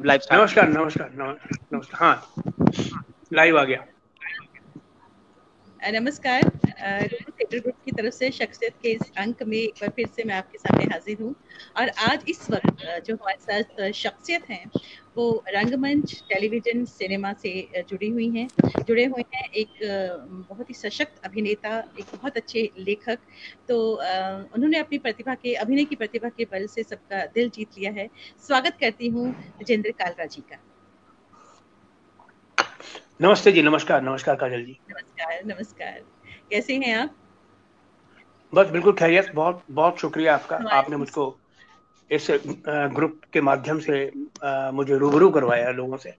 Live start. नमस्कार नमस्कार नमस्कार। हाँ, लाइव आ गया। नमस्कार। रोहन थिएटर ग्रुप की तरफ से शख्सियत के इस अंक में एक बार फिर से मैं आपके सामने हाजिर हूँ। और आज इस वक्त जो हमारे साथ शख्सियत हैं वो रंगमंच, टेलीविजन, सिनेमा से जुड़े हुए हैं। एक बहुत ही सशक्त अभिनेता, एक बहुत अच्छे लेखक। तो उन्होंने अपनी अभिनय की प्रतिभा के बल से सबका दिल जीत लिया है। स्वागत करती हूँ राजेंद्र कालरा जी का। नमस्ते जी, नमस्कार नमस्कार काजल जी। नमस्कार नमस्कार। कैसे हैं आप? बस बिल्कुल खैरियत। बहुत बहुत शुक्रिया आपका, आपने हमारे मुझको इस ग्रुप के माध्यम से मुझे रूबरू करवाया लोगों से।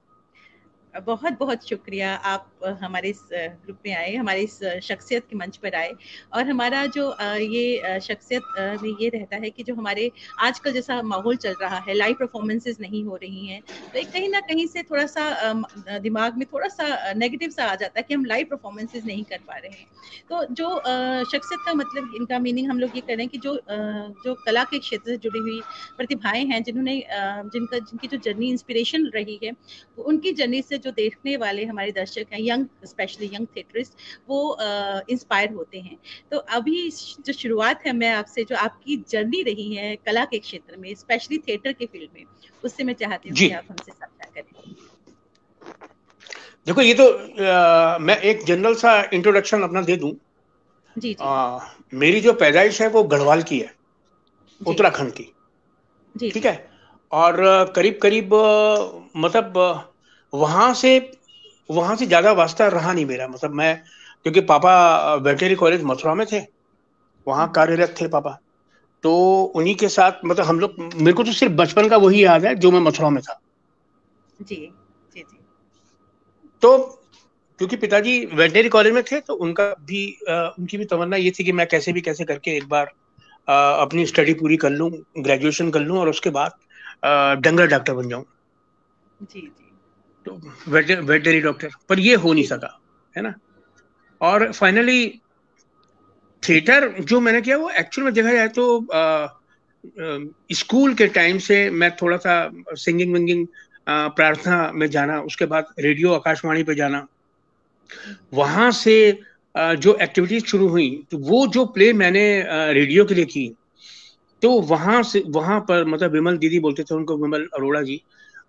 बहुत बहुत शुक्रिया। आप हमारे इस ग्रुप में आए, हमारे इस शख्सियत के मंच पर आए। और हमारा जो ये शख्सियत में ये रहता है कि जो हमारे आजकल जैसा माहौल चल रहा है, लाइव परफॉर्मेंसेस नहीं हो रही हैं, तो एक कहीं ना कहीं से थोड़ा सा दिमाग में थोड़ा सा नेगेटिव सा आ जाता है कि हम लाइव परफॉर्मेंसेस नहीं कर पा रहे हैं। तो जो शख्सियत का मतलब, इनका मीनिंग हम लोग ये कर रहे हैं कि जो कला के क्षेत्र से जुड़ी हुई प्रतिभाएं हैं, जिनकी जो जर्नी इंस्पिरेशन रही है, तो उनकी जर्नी से जो देखने वाले हमारे दर्शक हैं, स्पेशली यंग थिएटरिस्ट, वो इंस्पायर होते हैं। तो अभी जो शुरुआत है, मैं आपसे जो आपकी जर्नी रही है कला के क्षेत्र में, स्पेशली थिएटर के फील्ड में, उससे मैं चाहती हूँ कि आप हमसे साझा करें। देखो, ये तो मैं एक जनरल सा इंट्रोडक्शन अपना दे दूं। जी जी। मेरी जो पैदाइश है वो गढ़वाल की है, उत्तराखंड की। जी ठीक जी। है। और करीब करीब मतलब वहां से ज्यादा वास्ता रहा नहीं मेरा। मतलब मैं, क्योंकि पापा वेटनरी कॉलेज मथुरा में थे, वहां कार्यरत थे पापा। तो उन्हीं के साथ मतलब हम लोग, मेरे को तो सिर्फ बचपन का वही याद है जो मैं मथुरा में था। जी जी। जी। तो क्योंकि पिताजी वेटनरी कॉलेज में थे, तो उनकी भी तमन्ना ये थी कि मैं कैसे करके एक बार अपनी स्टडी पूरी कर लूं, ग्रेजुएशन कर लूं और उसके बाद डंगर डॉक्टर बन जाऊं। जी जी। तो वेटनरी डॉक्टर, पर ये हो नहीं जी जी। सका, है ना। और फाइनली थिएटर जो मैंने किया वो एक्चुअल में देखा जाए तो स्कूल के टाइम से मैं थोड़ा सा सिंगिंग विंगिंग, प्रार्थना में जाना, उसके बाद रेडियो आकाशवाणी पे जाना, वहां से जो एक्टिविटीज शुरू हुई, तो वो जो प्ले मैंने रेडियो के लिए की, तो वहां पर मतलब विमल दीदी बोलते थे उनको, विमल अरोड़ा जी,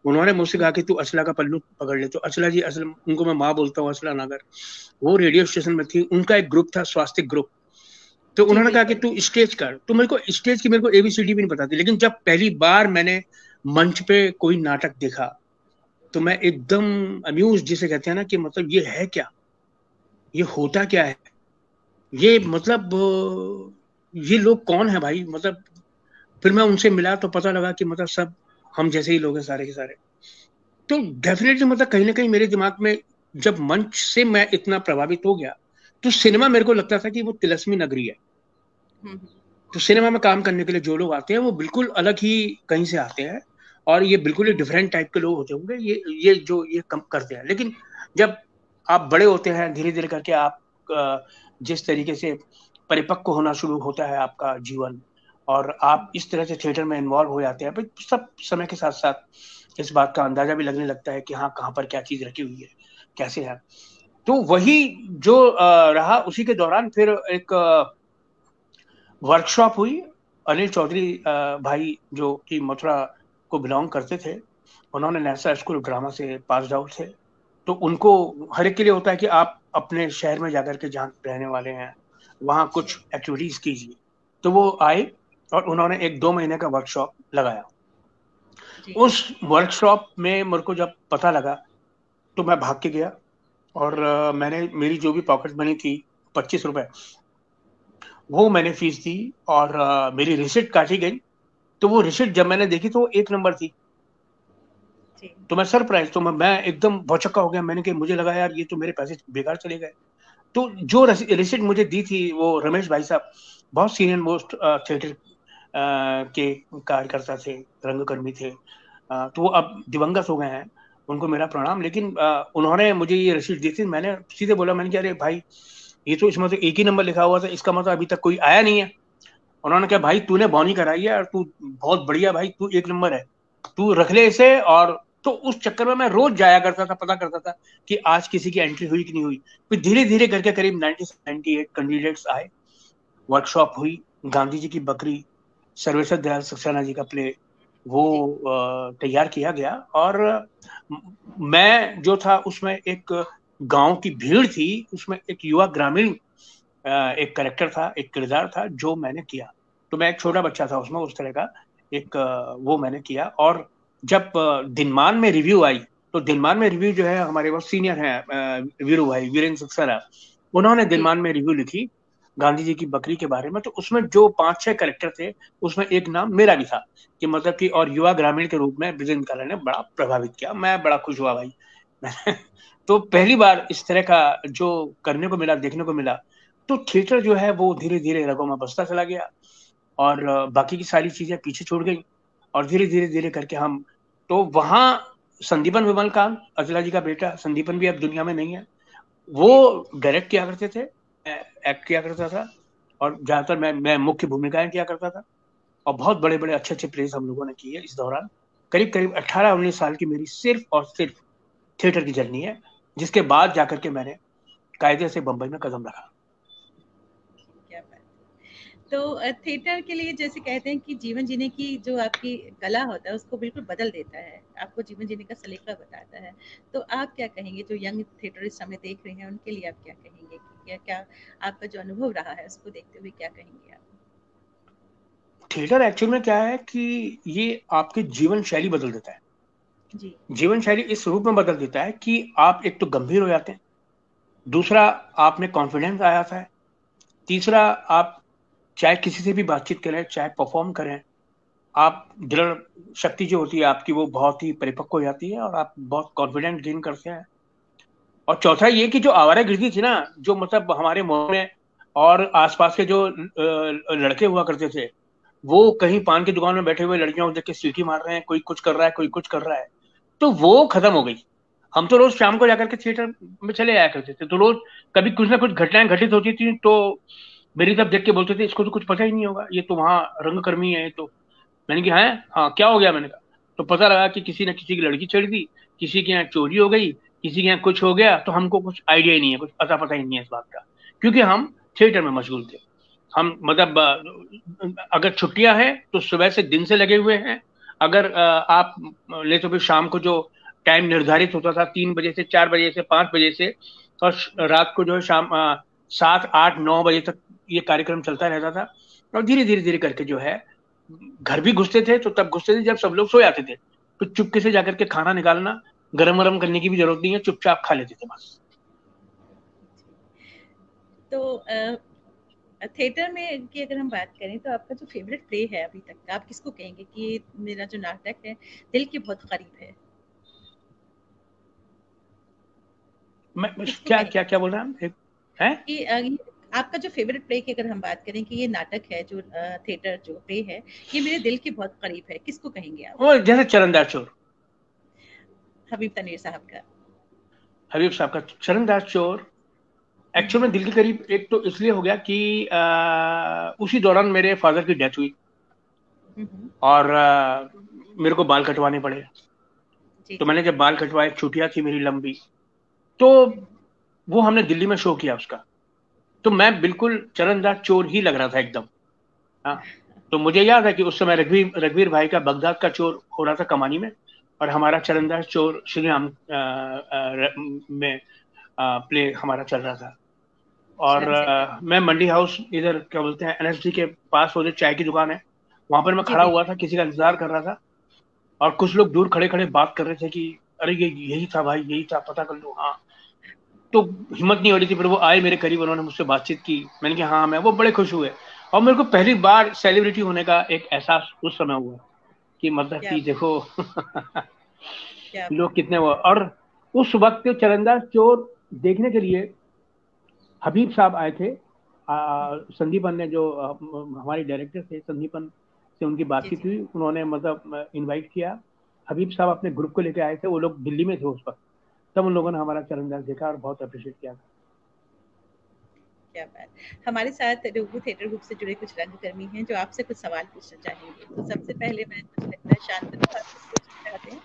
उन्होंने मुझसे कहा कि तू असला का पल्लू पकड़ ले। तो असला जी, असल उनको मैं माँ बोलता हूँ, असला नागर, वो रेडियो स्टेशन में थी, उनका एक ग्रुप था स्वास्थ्य ग्रुप। तो जी उन्होंने कहा कि बिल्कुल। तू स्टेज कर। तो मेरे को एबीसीडी भी नहीं पता थी, लेकिन जब पहली बार मैंने मंच पे कोई नाटक देखा, तो मैं एकदम अम्यूज, जिसे कहते हैं ना, कि मतलब ये है क्या, ये होता क्या है, ये मतलब ये लोग कौन है भाई। मतलब फिर मैं उनसे मिला तो पता लगा कि मतलब सब हम जैसे ही लोग हैं, सारे के सारे। तो डेफिनेटली मतलब कहीं ना कहीं मेरे दिमाग में, जब मंच से मैं इतना प्रभावित हो गया, तो सिनेमा मेरे को लगता था कि वो तिलस्मी नगरी है। हम्म। तो सिनेमा में काम करने के लिए जो लोग आते हैं वो बिल्कुल अलग ही कहीं से आते हैं, और ये बिल्कुल ही डिफरेंट टाइप के लोग होते होंगे, ये जो ये कम करते हैं। लेकिन जब आप बड़े होते हैं, धीरे धीरे करके आप जिस तरीके से परिपक्व होना शुरू होता है आपका जीवन, और आप इस तरह से थिएटर में इन्वॉल्व हो जाते हैं, फिर सब समय के साथ साथ इस बात का अंदाजा भी लगने लगता है कि हाँ, कहाँ पर क्या चीज रखी हुई है, कैसे है। तो वही जो रहा, उसी के दौरान फिर एक वर्कशॉप हुई। अनिल चौधरी भाई, जो कि मथुरा को बिलोंग करते थे, उन्होंने नेशनल स्कूल ऑफ ड्रामा से पास आउट थे। तो उनको, हर एक के लिए होता है कि आप अपने शहर में जाकर के, जहाँ रहने वाले हैं, वहाँ कुछ एक्टिविटीज कीजिए। तो वो आए और उन्होंने एक 2 महीने का वर्कशॉप लगाया। जी उस वर्कशॉप में मेरे को जब पता लगा, तो मैं भाग के गया, और मैंने, मेरी जो भी पॉकेट मनी थी, 25 रुपए, वो मैंने फीस दी, और मेरी रिसिप्ट काटी गई। तो वो रिसिप्ट जब मैंने देखी तो वो 1 नंबर थी। जी। तो मैं सरप्राइज, तो मैं एकदम भौचक्का हो गया। मैंने कहा, मुझे लगा यार ये तो मेरे पैसे बेकार चले गए। तो जो रिसिप्ट मुझे दी थी, वो रमेश भाई साहब, बहुत सीनियर मोस्ट थिएटर के कार्यकर्ता थे, रंगकर्मी थे। तो वो अब दिवंगत हो गए हैं, उनको मेरा प्रणाम। लेकिन उन्होंने मुझे ये रिसिप्ट दी थी। मैंने सीधे बोला, मैंने कहा, अरे भाई, ये तो इसमें तो एक ही नंबर लिखा हुआ था, इसका मतलब अभी तक कोई आया नहीं है। उन्होंने कहा, भाई तूने बॉनी कराई है, और तू बहुत बढ़िया भाई, तू 1 नंबर है, तू रख ले इसे, और तो उस चक्कर में मैं रोज जाया करता था, पता करता था कि आज किसी की एंट्री हुई कि नहीं हुई। फिर धीरे धीरे करके करीब 1998 कैंडिडेट्स आए, वर्कशॉप हुई, गांधी जी की बकरी, सर्वेश्वर दयाल सक्सेना जी का प्ले वो तैयार किया गया। और मैं जो था उसमें एक गांव की भीड़ थी, उसमें एक युवा ग्रामीण एक करेक्टर था, एक किरदार था जो मैंने किया। तो मैं एक छोटा बच्चा था उसमें, उस तरह का एक वो मैंने किया। और जब दिनमान में रिव्यू आई, तो दिनमान में रिव्यू जो है, हमारे बहुत सीनियर हैं वीरू भाई, वीरेंद्र सक्सेना, उन्होंने दिनमान में रिव्यू लिखी गांधी जी की बकरी के बारे में। तो उसमें जो 5-6 कैरेक्टर थे, उसमें एक नाम मेरा भी था कि मतलब कि, और युवा ग्रामीण के रूप में विजेंद्र काले ने बड़ा प्रभावित किया। मैं बड़ा खुश हुआ भाई। तो पहली बार इस तरह का जो करने को मिला, देखने को मिला। तो थिएटर जो है वो धीरे धीरे रगों में बसता चला गया, और बाकी की सारी चीजें पीछे छूट गई। और धीरे धीरे धीरे करके हम, तो वहां संदीपन विमलकांत, अचला जी का बेटा संदीपन भी अब दुनिया में नहीं है, वो डायरेक्ट किया करते थे, एक्ट किया करता था, और ज्यादातर मैं मुख्य भूमिकाएं किया करता था। और बहुत बड़े बड़े अच्छे अच्छे प्लेस हम लोगों ने किए इस दौरान। करीब करीब 18-19 साल की मेरी सिर्फ और सिर्फ थिएटर की जर्नी है, जिसके बाद जाकर के मैंने कायदे से बंबई में कदम रखा। क्या बात। तो थिएटर के लिए जैसे कहते हैं कि जीवन जीने की जो आपकी कला होता है उसको बिल्कुल बदल देता है, आपको जीवन जीने का सलीका बताता है। तो आप क्या कहेंगे, जो यंग थिएटरिस्ट हमें देख रहे हैं उनके लिए आप क्या कहेंगे कि क्या क्या आपका जो अनुभव रहा है उसको देखते हुए क्या कहेंगे आप? थिएटर एक्चुअल में क्या है कि ये आपकी जीवन शैली बदल देता है। जी। जीवन शैली इस रूप में बदल देता है कि आप एक तो गंभीर हो जाते हैं, दूसरा आप में कॉन्फिडेंस आ जाता है, तीसरा आप चाहे किसी से भी बातचीत करें, चाहे परफॉर्म करें, आप दृढ़ शक्ति जो होती है आपकी वो बहुत ही परिपक्व हो जाती है, और आप बहुत कॉन्फिडेंस गेन करते हैं। और चौथा ये कि जो आवारागर्दी थी ना, जो मतलब हमारे मोहल्ले में और आसपास के जो लड़के हुआ करते थे, वो कहीं पान की दुकान में बैठे हुए लड़कियों को देख के सीटी मार रहे हैं, कोई कुछ कर रहा है, कोई कुछ कर रहा है, तो वो खत्म हो गई। हम तो रोज शाम को जाकर के थिएटर में चले आया करते थे, तो रोज कभी कुछ ना कुछ घटनाएं घटित होती थी, तो मेरी तरफ देख के बोलते थे इसको तो कुछ पता ही नहीं होगा, ये तो वहां रंगकर्मी है। तो मैंने कहा है, हाँ क्या हो गया, मैंने कहा। तो पता लगा कि किसी ने किसी की लड़की छेड़ दी, किसी के यहाँ चोरी हो गई, किसी के यहाँ कुछ हो गया। तो हमको कुछ आइडिया ही नहीं है, कुछ अता पता ही नहीं है इस बात का, क्योंकि हम थिएटर में मशगूल थे। हम मतलब अगर छुट्टियां हैं तो सुबह से दिन से लगे हुए हैं। अगर आप ले तो फिर शाम को जो टाइम निर्धारित होता था 3 बजे से 4 बजे से 5 बजे से, और रात को जो है शाम 7, 8, 9 बजे तक ये कार्यक्रम चलता रहता था। और धीरे धीरे धीरे करके जो है घर भी घुसते थे, तो तब घुसते थे जब सब लोग सो जाते थे, तो चुपके से जाकर के खाना निकालना, गरम गरम करने की भी जरूरत नहीं है, चुपचाप खा लेते थे बस। तो थिएटर में की अगर हम बात करें तो आपका जो फेवरेट प्ले है अभी तक का, आप किसको कहेंगे कि ये मेरा जो नाटक है दिल के बहुत करीब है? मैं किसको क्या कहेंगे क्या क्या बोल रहे हैं है? कि आपका जो फेवरेट प्ले की अगर हम बात करें कि ये नाटक है जो थिएटर जो प्ले है ये मेरे दिल के बहुत करीब है, किसको कहेंगे आप? वो जैसे चरणदास चोर, हबीब तनवीर साहब का। हबीब साहब का चरणदास चोर एक्चुअल हम्म। में दिल के करीब एक तो इसलिए हो गया कि उसी दौरान मेरे फादर की डेथ हुई, हम्म। और मेरे को बाल कटवाने पड़े। जी तो जी। मैंने जब बाल कटवाए, छुट्टियां थी मेरी लंबी, तो वो हमने दिल्ली में शो किया उसका। तो मैं बिल्कुल चरणदास चोर ही लग रहा था एकदम। हाँ। तो मुझे याद है कि उस समय रघुवीर रघुवीर भाई का बगदाद का चोर हो रहा था कमानी में, और हमारा चरणदास चोर श्री राम में प्ले हमारा चल रहा था। और श्याम सेन का। मैं मंडी हाउस, इधर क्या बोलते हैं एनएसडी के पास, वो जो चाय की दुकान है, वहां पर मैं जी खड़ा हुआ बिल्कुल। था, किसी का इंतजार कर रहा था। और कुछ लोग दूर खड़े खड़े बात कर रहे थे कि अरे ये यही था भाई, यही था, पता कर लो। हाँ। तो हिम्मत नहीं हो रही थी, फिर वो आए मेरे करीब, उन्होंने मुझसे बातचीत की, मैंने कहा हाँ मैं, वो बड़े खुश हुए। और मेरे को पहली बार सेलिब्रिटी होने का एक एहसास उस समय हुआ कि मतलब क्या कि देखो क्या लोग बात। कितने हुआ। और उस वक्त चरणदास चोर देखने के लिए हबीब साहब आए थे। संदीपन ने जो हमारे डायरेक्टर थे, संदीपन से उनकी जी बातचीत जी। हुई, उन्होंने मतलब इनवाइट किया। हबीब साहब अपने ग्रुप को लेकर आए थे, वो लोग दिल्ली में थे उस वक्त। तब उन लोगों ने हमारा चरणदास देखा और बहुत अप्रिशिएट किया था। क्या बात। हमारे साथ डुगू थिएटर ग्रुप से जुड़े कुछ रंगकर्मी हैं जो आपसे कुछ सवाल पूछना चाहेंगे। तो सबसे पहले मैं, मुझे लगता है शांतनु, आप कुछ पूछना चाहते हैं?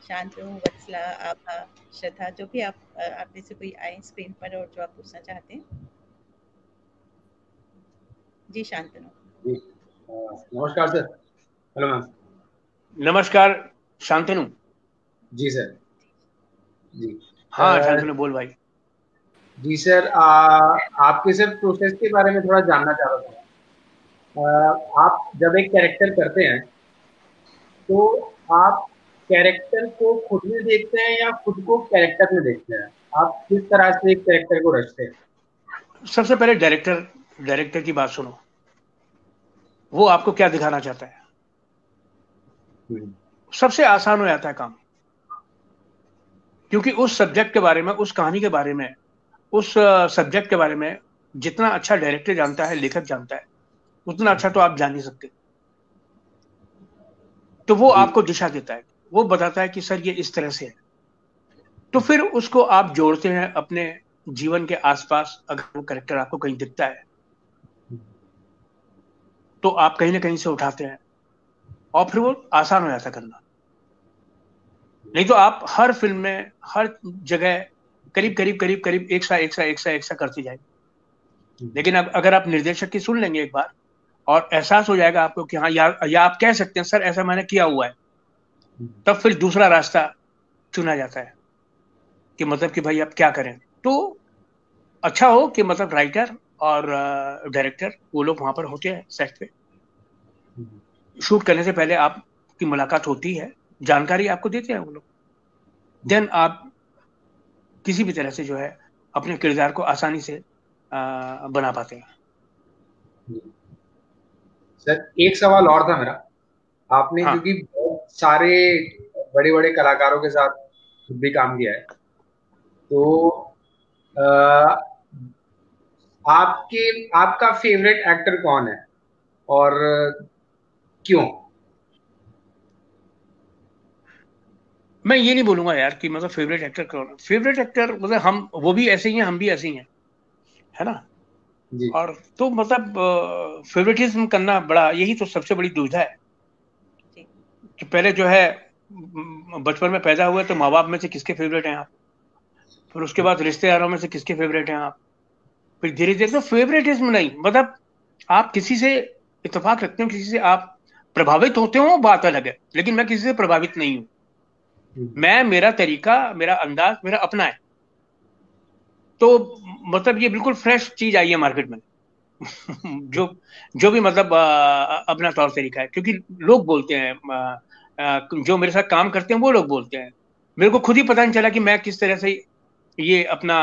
शांतनु, वत्सला, आभा, श्रद्धा, जो भी आप में से कोई आए स्क्रीन पर और जो आप पूछना चाहते हैं। जी शांतनु। जी नमस्कार सर। Hello ma'am. नमस्कार शांतनु। जी सर। जी हाँ शांतनु बोल भाई। जी सर, आपके सर प्रोसेस के बारे में थोड़ा जानना चाह रहा था। आप जब एक कैरेक्टर करते हैं तो आप कैरेक्टर को खुद में देखते हैं या खुद को कैरेक्टर में देखते हैं? आप किस तरह से एक कैरेक्टर को रचते हैं? सबसे पहले डायरेक्टर की बात सुनो, वो आपको क्या दिखाना चाहता है। सबसे आसान हो जाता है काम, क्योंकि उस सब्जेक्ट के बारे में, उस कहानी के बारे में, उस सब्जेक्ट के बारे में जितना अच्छा डायरेक्टर जानता है, लेखक जानता है, उतना अच्छा तो आप जान नहीं सकते। तो वो आपको दिशा देता है, वो बताता है कि सर ये इस तरह से है। तो फिर उसको आप जोड़ते हैं अपने जीवन के आसपास। अगर वो कैरेक्टर आपको कहीं दिखता है तो आप कहीं ना कहीं से उठाते हैं और फिर वो आसान हो जाता करना। नहीं तो आप हर फिल्म में, हर जगह करीब करीब करीब करीब एक सा करते जाएंगे। लेकिन अब अगर आप निर्देशक की सुन लेंगे एक बार और एहसास हो जाएगा आपको कि हाँ या आप कह सकते हैं सर ऐसा मैंने किया हुआ है, तब फिर दूसरा रास्ता चुना जाता है कि मतलब कि भाई अब क्या करें। तो अच्छा हो कि मतलब राइटर और डायरेक्टर वो लोग वहां पर होते हैं सेट पे। शूट करने से पहले आपकी मुलाकात होती है, जानकारी आपको देते हैं वो लोग। देन आप किसी भी तरह से जो है अपने किरदार को आसानी से बना पाते हैं। सर एक सवाल और था मेरा। आपने क्योंकि बहुत सारे बड़े बड़े कलाकारों के साथ खुद भी काम किया है, तो आपका फेवरेट एक्टर कौन है और क्यों? मैं ये नहीं बोलूंगा यार कि मतलब फेवरेट एक्टर कौन है। फेवरेट एक्टर मतलब हम वो भी ऐसे ही हैं, हम भी ऐसे ही हैं, है ना जी। और तो मतलब फेवरेटिज्म करना बड़ा, यही तो सबसे बड़ी दुविधा है कि पहले जो है बचपन में पैदा हुए तो माँ बाप में से किसके फेवरेट हैं आप, फिर उसके बाद रिश्तेदारों में से किसके फेवरेट हैं आप, फिर धीरे धीरे। तो फेवरेटिज्म नहीं, मतलब आप किसी से इत्तेफाक रखते हो, किसी से आप प्रभावित होते हो, बात अलग है, लेकिन मैं किसी से प्रभावित नहीं हूं। मैं, मेरा तरीका, मेरा अंदाज मेरा अपना है। तो मतलब ये बिल्कुल फ्रेश चीज आई है मार्केट में जो जो भी मतलब अपना तौर तरीका है। क्योंकि लोग बोलते हैं, जो मेरे साथ काम करते हैं वो लोग बोलते हैं, मेरे को खुद ही पता नहीं चला कि मैं किस तरह से ये अपना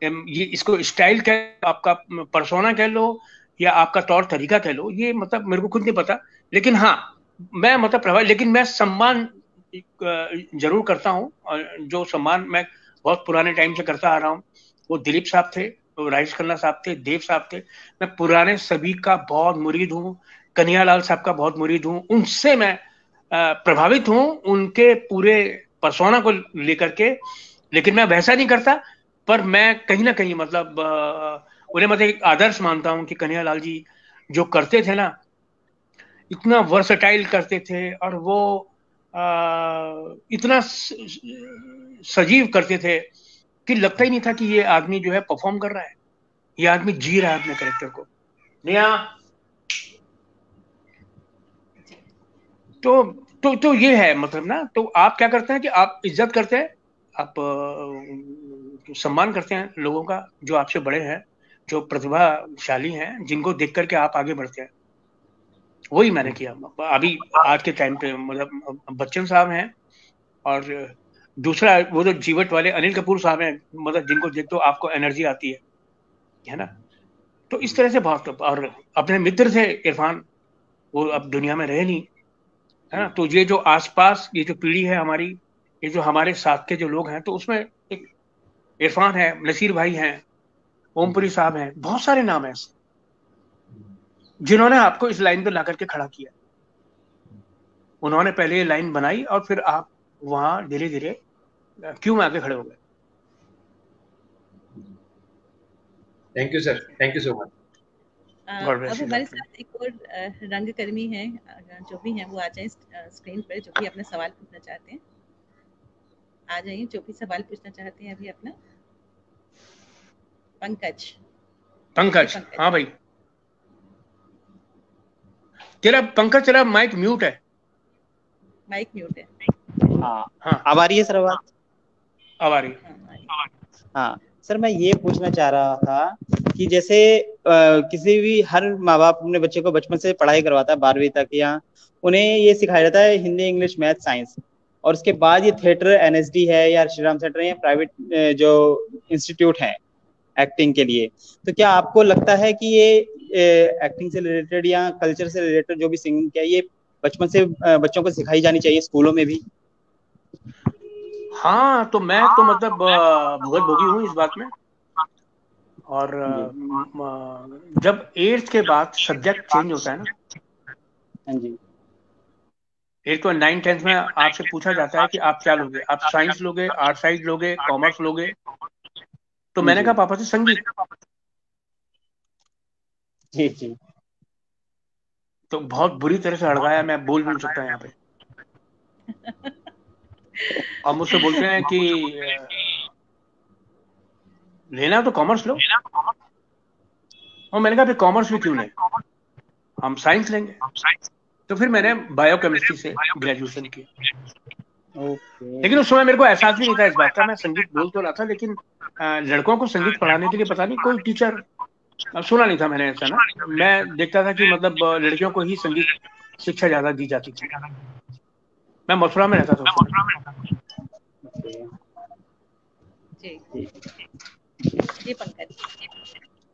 ये इसको स्टाइल कह, आपका परसोना कह लो या आपका तौर तरीका कह लो, ये मतलब मेरे को खुद नहीं पता। लेकिन हाँ, मैं मतलब प्रभावित, लेकिन मैं सम्मान जरूर करता हूँ। और जो सम्मान मैं बहुत पुराने टाइम से करता आ रहा हूँ, वो दिलीप साहब थे, वो राजेश खन्ना साहब थे, देव साहब थे। मैं पुराने सभी का बहुत मुरीद हूँ, कन्हैयालाल साहब का बहुत मुरीद हूँ। उनसे मैं प्रभावित हूँ, उनके पूरे परसोना को लेकर के। लेकिन मैं वैसा नहीं करता, पर मैं कहीं ना कहीं मतलब उन्हें मतलब एक आदर्श मानता हूँ कि कन्हैयालाल जी जो करते थे ना, इतना वर्सटाइल करते थे और वो इतना सजीव करते थे कि लगता ही नहीं था कि ये आदमी जो है परफॉर्म कर रहा है, ये आदमी जी रहा है अपने कैरेक्टर को। नेहा तो ये है मतलब ना। तो आप क्या करते हैं कि आप इज्जत करते हैं, आप सम्मान करते हैं लोगों का जो आपसे बड़े हैं, जो प्रतिभाशाली हैं, जिनको देख करके आप आगे बढ़ते हैं। वही मैंने किया अभी आज के टाइम पे। मतलब बच्चन साहब हैं और दूसरा वो जो जीवट वाले अनिल कपूर साहब हैं, मतलब जिनको देख तो आपको एनर्जी आती है ना। तो इस तरह से बहुत। और अपने मित्र थे इरफान, वो अब दुनिया में रहे नहीं, है ना। तो ये जो आसपास ये जो पीढ़ी है हमारी, ये जो हमारे साथ के जो लोग हैं, तो उसमें एक इरफान है, नसीर भाई हैं, ओमपुरी साहब हैं, बहुत सारे नाम हैं जिन्होंने आपको इस लाइन पे ला करके खड़ा किया। उन्होंने पहले ये लाइन बनाई और फिर आप वहां धीरे धीरे क्यों में आके खड़े हो गए। Thank you sir, thank you so much. अब हमारे साथ एक और रंगकर्मी हैं, जो भी हैं वो आ जाए स्क्रीन पर, जो भी अपना सवाल पूछना चाहते हैं। आ जाइए, जो भी सवाल पूछना चाहते हैं अभी अपना। पंकज। पंकज, हाँ भाई। तेरा माइक म्यूट है। माइक म्यूट है। हाँ, हाँ, अब आ रही है सर आवाज? अब आ रही है। हाँ सर, मैं ये पूछना चाह रहा था कि जैसे किसी भी हर माँ बाप अपने बच्चे को बचपन से पढ़ाई करवाता है 12वीं तक, या उन्हें ये सिखाया जाता है हिंदी, इंग्लिश, मैथ, साइंस, और उसके बाद ये थिएटर, एनएसडी है या श्री राम सेंटर है या प्राइवेट जो इंस्टीट्यूट है एक्टिंग के लिए, तो क्या आपको लगता है कि ये एक्टिंग से रिलेटेड या कल्चर से रिलेटेड जो भी सिंगिंग है, ये बचपन से बच्चों को सिखाई जानी चाहिए स्कूलों में भी? हाँ, तो मैं तो मतलब भुगत भोगी हूँ इस बात में। और जी। जब 8th के बाद सब्जेक्ट चेंज होता है ना, हाँ जी। 8th और 9th 10th में आपसे पूछा जाता है कि आप क्या लोगे, आप साइंस लोगे, आर्ट साइड लोगे, कॉमर्स लोगे। तो मैंने जी कहा पापा से संगीत। जी जी। तो बहुत बुरी तरह से हड़काया, मैं बोल भी नहीं सकता यहाँ पे। और मुझसे बोलते हैं कि लेना तो कॉमर्स लो। और मैंने कहा फिर कॉमर्स में क्यों लें, हम साइंस लेंगे। तो फिर मैंने बायोकेमिस्ट्री से ग्रेजुएशन की। ओके। लेकिन उस समय मेरे को एहसास भी नहीं था इस बात का। मैं संगीत बोल तो रहा था, लेकिन लड़कों को संगीत पढ़ाने के लिए पता नहीं कोई टीचर सुना नहीं था मैंने ऐसा ना। मैं देखता था कि मतलब लड़कियों को ही संगीत शिक्षा ज्यादा दी जाती थी। मैं मथुरा में रहता था उस समय। जी जी। जी Pankaj.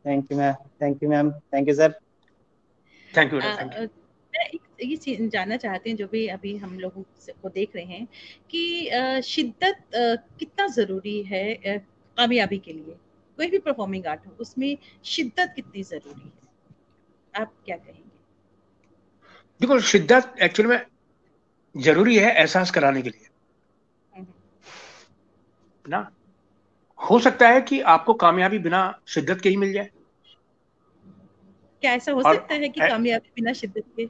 Thank you ma'am, thank you ma'am, thank you sir. Thank you thank you. मैं ये चीज जानना चाहते हैं, जो भी अभी हम लोगों को देख रहे हैं, कि शिद्दत कितना जरूरी है कामयाबी के लिए। कोई भी परफॉर्मिंग आर्ट हो, उसमें शिद्दत कितनी जरूरी है, आप क्या कहेंगे? देखो, शिद्दत एक्चुअल में जरूरी है एहसास कराने के लिए ना। हो सकता है कि आपको कामयाबी बिना शिद्दत के ही मिल जाए। क्या ऐसा हो और सकता है कि कामयाबी बिना शिद्दत के?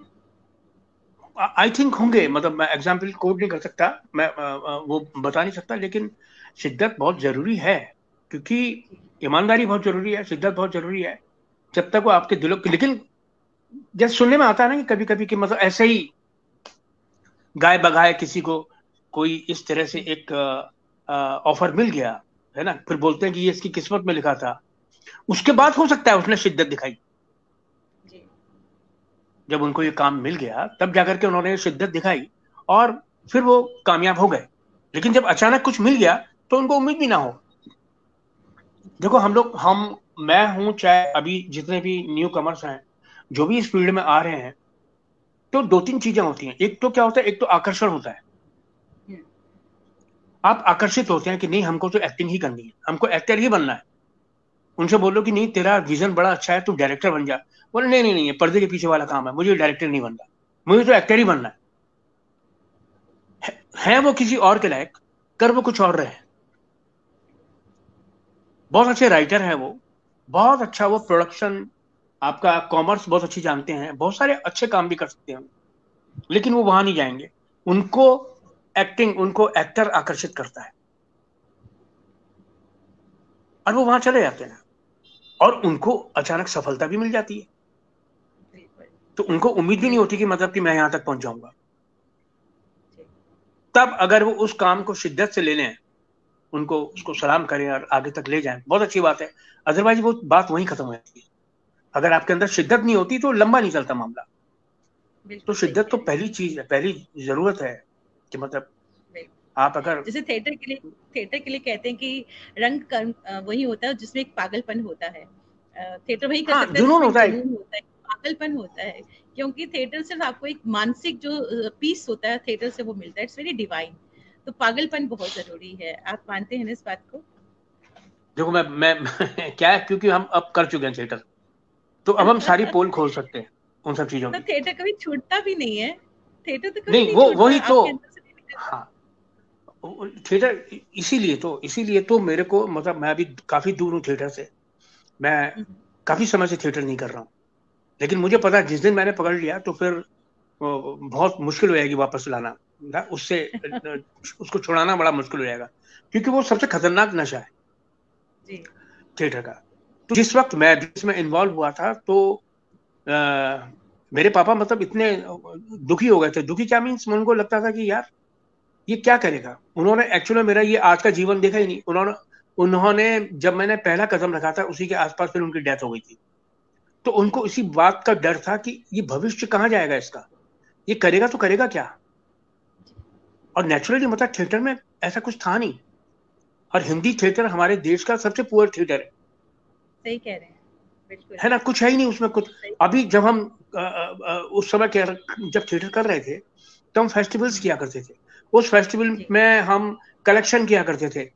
आई थिंक होंगे, मतलब मैं एग्जाम्पल कोट नहीं कर सकता, मैं वो बता नहीं सकता, लेकिन शिद्दत बहुत जरूरी है। क्योंकि ईमानदारी बहुत जरूरी है, शिद्दत बहुत जरूरी है। जब तक वो आपके दिलों की, लेकिन जैसे सुनने में आता है ना कि कभी कभी कि मतलब ऐसे ही गाय बगाए किसी को कोई इस तरह से एक ऑफर मिल गया है ना, फिर बोलते हैं कि ये इसकी किस्मत में लिखा था। उसके बाद हो सकता है उसने शिद्दत दिखाई। जब उनको ये काम मिल गया तब जाकर के उन्होंने शिद्दत दिखाई, और फिर वो कामयाब हो गए। लेकिन जब अचानक कुछ मिल गया तो उनको उम्मीद भी ना हो। देखो हम लोग, मैं हूं, चाहे अभी जितने भी न्यू कमर्स हैं जो भी इस फील्ड में आ रहे हैं, तो 2-3 चीजें होती हैं। एक तो क्या होता है, एक तो आकर्षण होता है। आप आकर्षित होते हैं कि नहीं, हमको तो एक्टिंग ही करनी है, हमको एक्टर ही बनना है। उनसे बोलो कि नहीं तेरा विजन बड़ा अच्छा है, तू डायरेक्टर बन जा। बोले नहीं नहीं नहीं, ये पर्दे के पीछे वाला काम है, मुझे डायरेक्टर नहीं बनना, मुझे तो एक्टर ही बनना है वो किसी और के लायक, कर वो कुछ और रहे। बहुत अच्छे राइटर हैं वो, बहुत अच्छा वो प्रोडक्शन, आपका कॉमर्स बहुत अच्छी जानते हैं, बहुत सारे अच्छे काम भी कर सकते हैं, लेकिन वो वहां नहीं जाएंगे। उनको एक्टिंग, उनको एक्टर आकर्षित करता है, और वो वहां चले जाते हैं, और उनको अचानक सफलता भी मिल जाती है। तो उनको उम्मीद भी नहीं होती कि मतलब कि मैं यहां तक पहुंच जाऊंगा। तब अगर वो उस काम को शिद्दत से ले लें, उनको उसको सलाम करें और आगे तक ले जाएं, बहुत अच्छी बात है। अदरवाइज वो बात वहीं खत्म हो जाती है। अगर आपके अंदर शिद्दत नहीं होती तो लंबा नहीं चलता मामला। तो शिद्दत तो पहली चीज है, पहली जरूरत है कि मतलब आप अगर, जैसे थिएटर के लिए कहते हैं कि रंग वही होता है जिसमें एक पागलपन होता है। थिएटर वही कर सकता है जिसमें जुनून होता है, पागलपन होता है। क्योंकि थिएटर सिर्फ आपको एक मानसिक जो पीस होता है थिएटर से वो मिलता है, इट्स वेरी डिवाइन। तो पागलपन बहुत जरूरी है। आप मानते हैं ना इस बात को? देखो मैं क्या है, क्योंकि हम अब कर चुके हैं थिएटर, तो अब हम सारी पोल खोल सकते हैं उन सब चीजों तो की। थिएटर कभी छूटता भी नहीं है। थिएटर तो कभी नहीं, नहीं वो छूटता वही तो, आपके अंदर से नहीं निकलता। हाँ, थिएटर इसीलिए तो मेरे को, मतलब मैं अभी काफी दूर हूँ थिएटर से। मैं काफी समय से थिएटर नहीं कर रहा हूँ, लेकिन मुझे पता है जिस दिन मैंने पकड़ लिया तो फिर बहुत मुश्किल हो जाएगी वापस लाना। ना, उससे उसको छुड़ाना बड़ा मुश्किल हो जाएगा, क्योंकि वो सबसे खतरनाक नशा है जी थिएटर का। तो जिस वक्त मैं इसमें इन्वॉल्व हुआ था तो मेरे पापा मतलब इतने दुखी हो गए थे। दुखी क्या मीन्स, उनको लगता था कि यार ये क्या करेगा। उन्होंने एक्चुअली मेरा ये आज का जीवन देखा ही नहीं। उन्होंने जब मैंने पहला कदम रखा था उसी के आसपास फिर उनकी डेथ हो गई थी। तो उनको इसी बात का डर था कि ये भविष्य कहाँ जाएगा इसका, ये करेगा तो करेगा क्या। और नेचुरली मतलब थिएटर में ऐसा कुछ था नहीं, और हिंदी थिएटर हमारे देश का सबसे पुअर थिएटर है। सही कह रहे हैं, बिल्कुल है ना, कुछ है ही नहीं उसमें कुछ। अभी जब हम उस समय जब थिएटर कर रहे थे तो हम फेस्टिवल्स किया करते थे। उस फेस्टिवल में हम कलेक्शन किया करते थे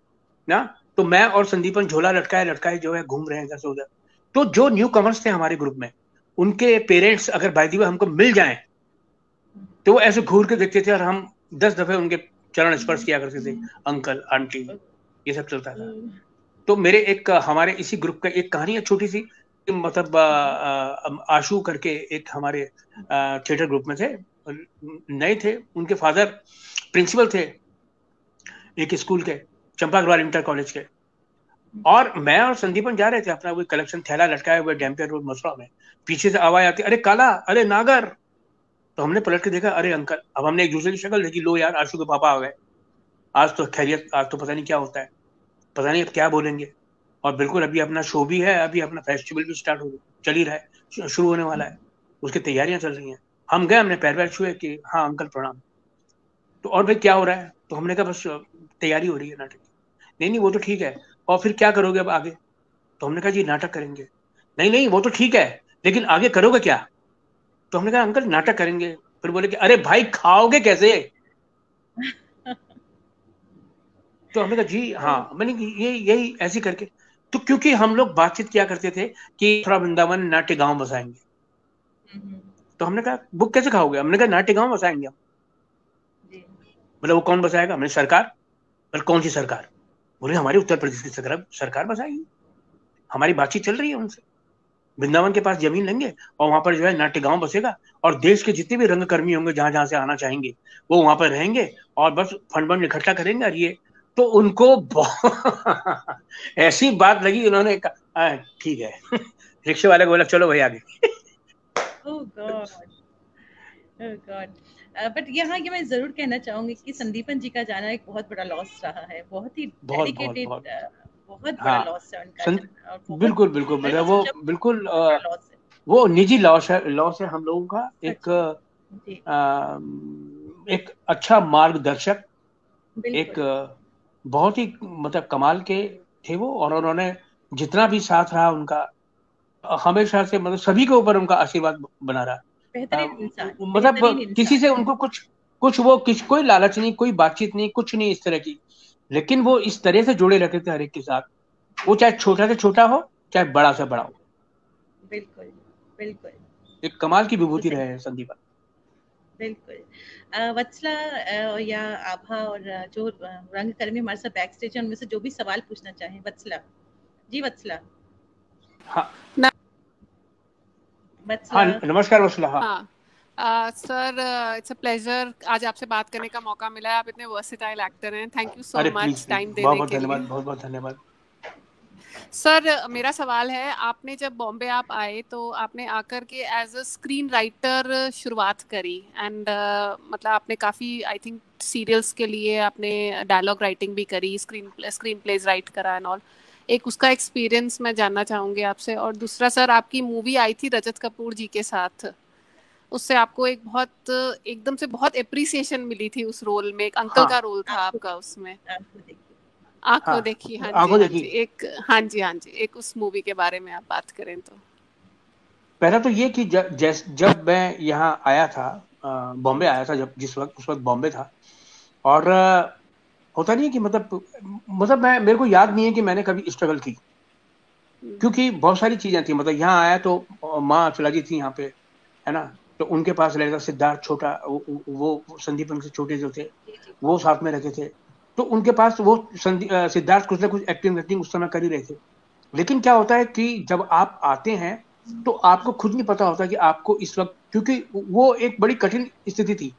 ना। तो मैं और संदीपन झोला लटकाए लटकाए जो है घूम रहे हैं इधर से उधर। तो जो न्यू कमर्स थे हमारे ग्रुप में, उनके पेरेंट्स अगर बाय द वे हमको मिल जाएं तो वो ऐसे घूर के देखते थे और हम 10 दफे उनके चरण स्पर्श किया करते थे, अंकल आंटी, ये सब चलता था। तो मेरे एक हमारे इसी ग्रुप का एक कहानी है छोटी सी, मतलब आशु करके एक हमारे थिएटर ग्रुप में थे, नए थे। उनके फादर प्रिंसिपल थे एक स्कूल के, चंपा अग्रवाल इंटर कॉलेज के। और मैं और संदीपन जा रहे थे अपना वो कलेक्शन थैला लटकाए हुए डैम्पियर रोड मथुरा में। पीछे से आवाज आती, अरे काला, अरे नागर। तो हमने पलट के देखा, अरे अंकल। अब हमने एक दूसरे की शक्ल देखी, लो यार आशु के पापा आ गए, आज तो खैरियत, आज तो पता नहीं क्या होता है, पता नहीं अब क्या बोलेंगे। और बिल्कुल अभी अपना शो भी है, अभी अपना फेस्टिवल भी स्टार्ट हो चल ही रहा है, शुरू होने वाला है, उसकी तैयारियां चल रही हैं। हम गए, हमने पैर पैर छुए कि हाँ अंकल प्रणाम। तो और भाई क्या हो रहा है, तो हमने कहा बस तैयारी हो रही है नाटक की। नहीं नहीं वो तो ठीक है, और फिर क्या करोगे अब आगे। तो हमने कहा जी नाटक करेंगे। नहीं नहीं वो तो ठीक है, लेकिन आगे करोगे क्या। तो हमने कहा अंकल नाटक करेंगे। फिर बोले कि अरे भाई खाओगे कैसे। तो हमने कहा जी हाँ, मैंने ये यही ऐसे करके। तो क्योंकि हम लोग बातचीत किया करते थे कि थोड़ा वृंदावन नाट्य गांव बसाएंगे। तो हमने कहा बुक कैसे खाओगे, हमने कहा नाट्य गांव बसाएंगे हम। बोले वो कौन बसाएगा, हमने सरकार। बोले कौन सी सरकार। बोले हमारी उत्तर प्रदेश की सरकार बसाएगी, हमारी बातचीत चल रही है उनसे। वृंदावन के पास जमीन लेंगे और वहां पर जो है नाट्य गांव बसेगा, और देश के जितने भी रंगकर्मी होंगे जहां जहां से आना चाहेंगे वो वहां पर रहेंगे, और बस फंड इकट्ठा करेंगे। और ये तो उनको ऐसी बात लगी, उन्होंने कहा ठीक है। रिक्शे वाले को बोला चलो भाई आगे। बट यहाँ ये मैं जरूर कहना चाहूंगी कि संदीपन जी का जाना एक बहुत बड़ा लॉस रहा है, बहुत ही डेडिकेटेड, बहुत बड़ा लॉस है उनका। बिल्कुल बिल्कुल, मतलब वो बिल्कुल वो निजी लॉस है हम लोगों का। एक अच्छा मार्गदर्शक, एक बहुत ही मतलब कमाल के थे वो। और उन्होंने जितना भी साथ रहा उनका, हमेशा से मतलब सभी के ऊपर उनका आशीर्वाद बना रहा। मतलब किसी से उनको कुछ वो कोई लालच नहीं, कोई बातचीत नहीं, कुछ नहीं इस तरह की। लेकिन वो इस तरह से जुड़े रहते थे हर एक के साथ, वो चाहे छोटा से छोटा हो चाहे बड़ा से बड़ा हो। बिल्कुल बिल्कुल, एक कमाल की विभूति रहे हैं संदीपन। बिल्कुल। वत्सला या आभा और जो रंगकर्मी हमारे साथ बैक स्टेज है, उनमें से जो भी सवाल पूछना चाहें। वत्सला जी, वत्सला। हाँ वत्सला। हाँ नमस्कार वत्सला। हाँ सर, इट्स अ प्लेजर आज आपसे बात करने का मौका मिला है। आप इतने वर्सेटाइल एक्टर हैं, thank you so much time देने के लिए। बहुत बहुत धन्यवाद। सर मेरा सवाल है, आपने जब बॉम्बे आप आए तो आपने आकर के एज अ स्क्रीन राइटर शुरुआत करी, एंड मतलब आपने काफ़ी आई थिंक सीरियल्स के लिए आपने डायलॉग राइटिंग भी करी, स्क्रीन प्लेज राइट करा एंड ऑल। एक उसका एक्सपीरियंस मैं जानना चाहूँगी आपसे। और दूसरा सर, आपकी मूवी आई थी रजत कपूर जी के साथ, उससे आपको एक बहुत एकदम से बहुत एप्रिसिएशन मिली थी उस रोल में। एक अंकल का रोल था आपका उसमें, आंखों देखी। हाँ जी, एक हाँ जी एक उस मूवी के बारे में आप बात करें तो। पहला तो ये कि जब मैं यहाँ आया था, बॉम्बे आया था, जब उस वक्त बॉम्बे था। और होता नहीं है कि मतलब मेरे को याद नहीं है कि मैंने कभी स्ट्रगल की, क्योंकि बहुत सारी चीजें थी। मतलब यहाँ आया तो माँ चला जी थी यहाँ पे, है ना। तो उनके पास रहता सिद्धार्थ छोटा, वो संदीपन से छोटे जो थे वो साथ में रहते थे। तो उनके पास वो सिद्धार्थ कुछ ना कुछ एक्टिंग उस समय कर ही रहे थे। लेकिन क्या होता है कि जब आप आते हैं तो आपको खुद नहीं पता होता कि आपको इस वक्त, क्योंकि वो एक बड़ी कठिन स्थिति थी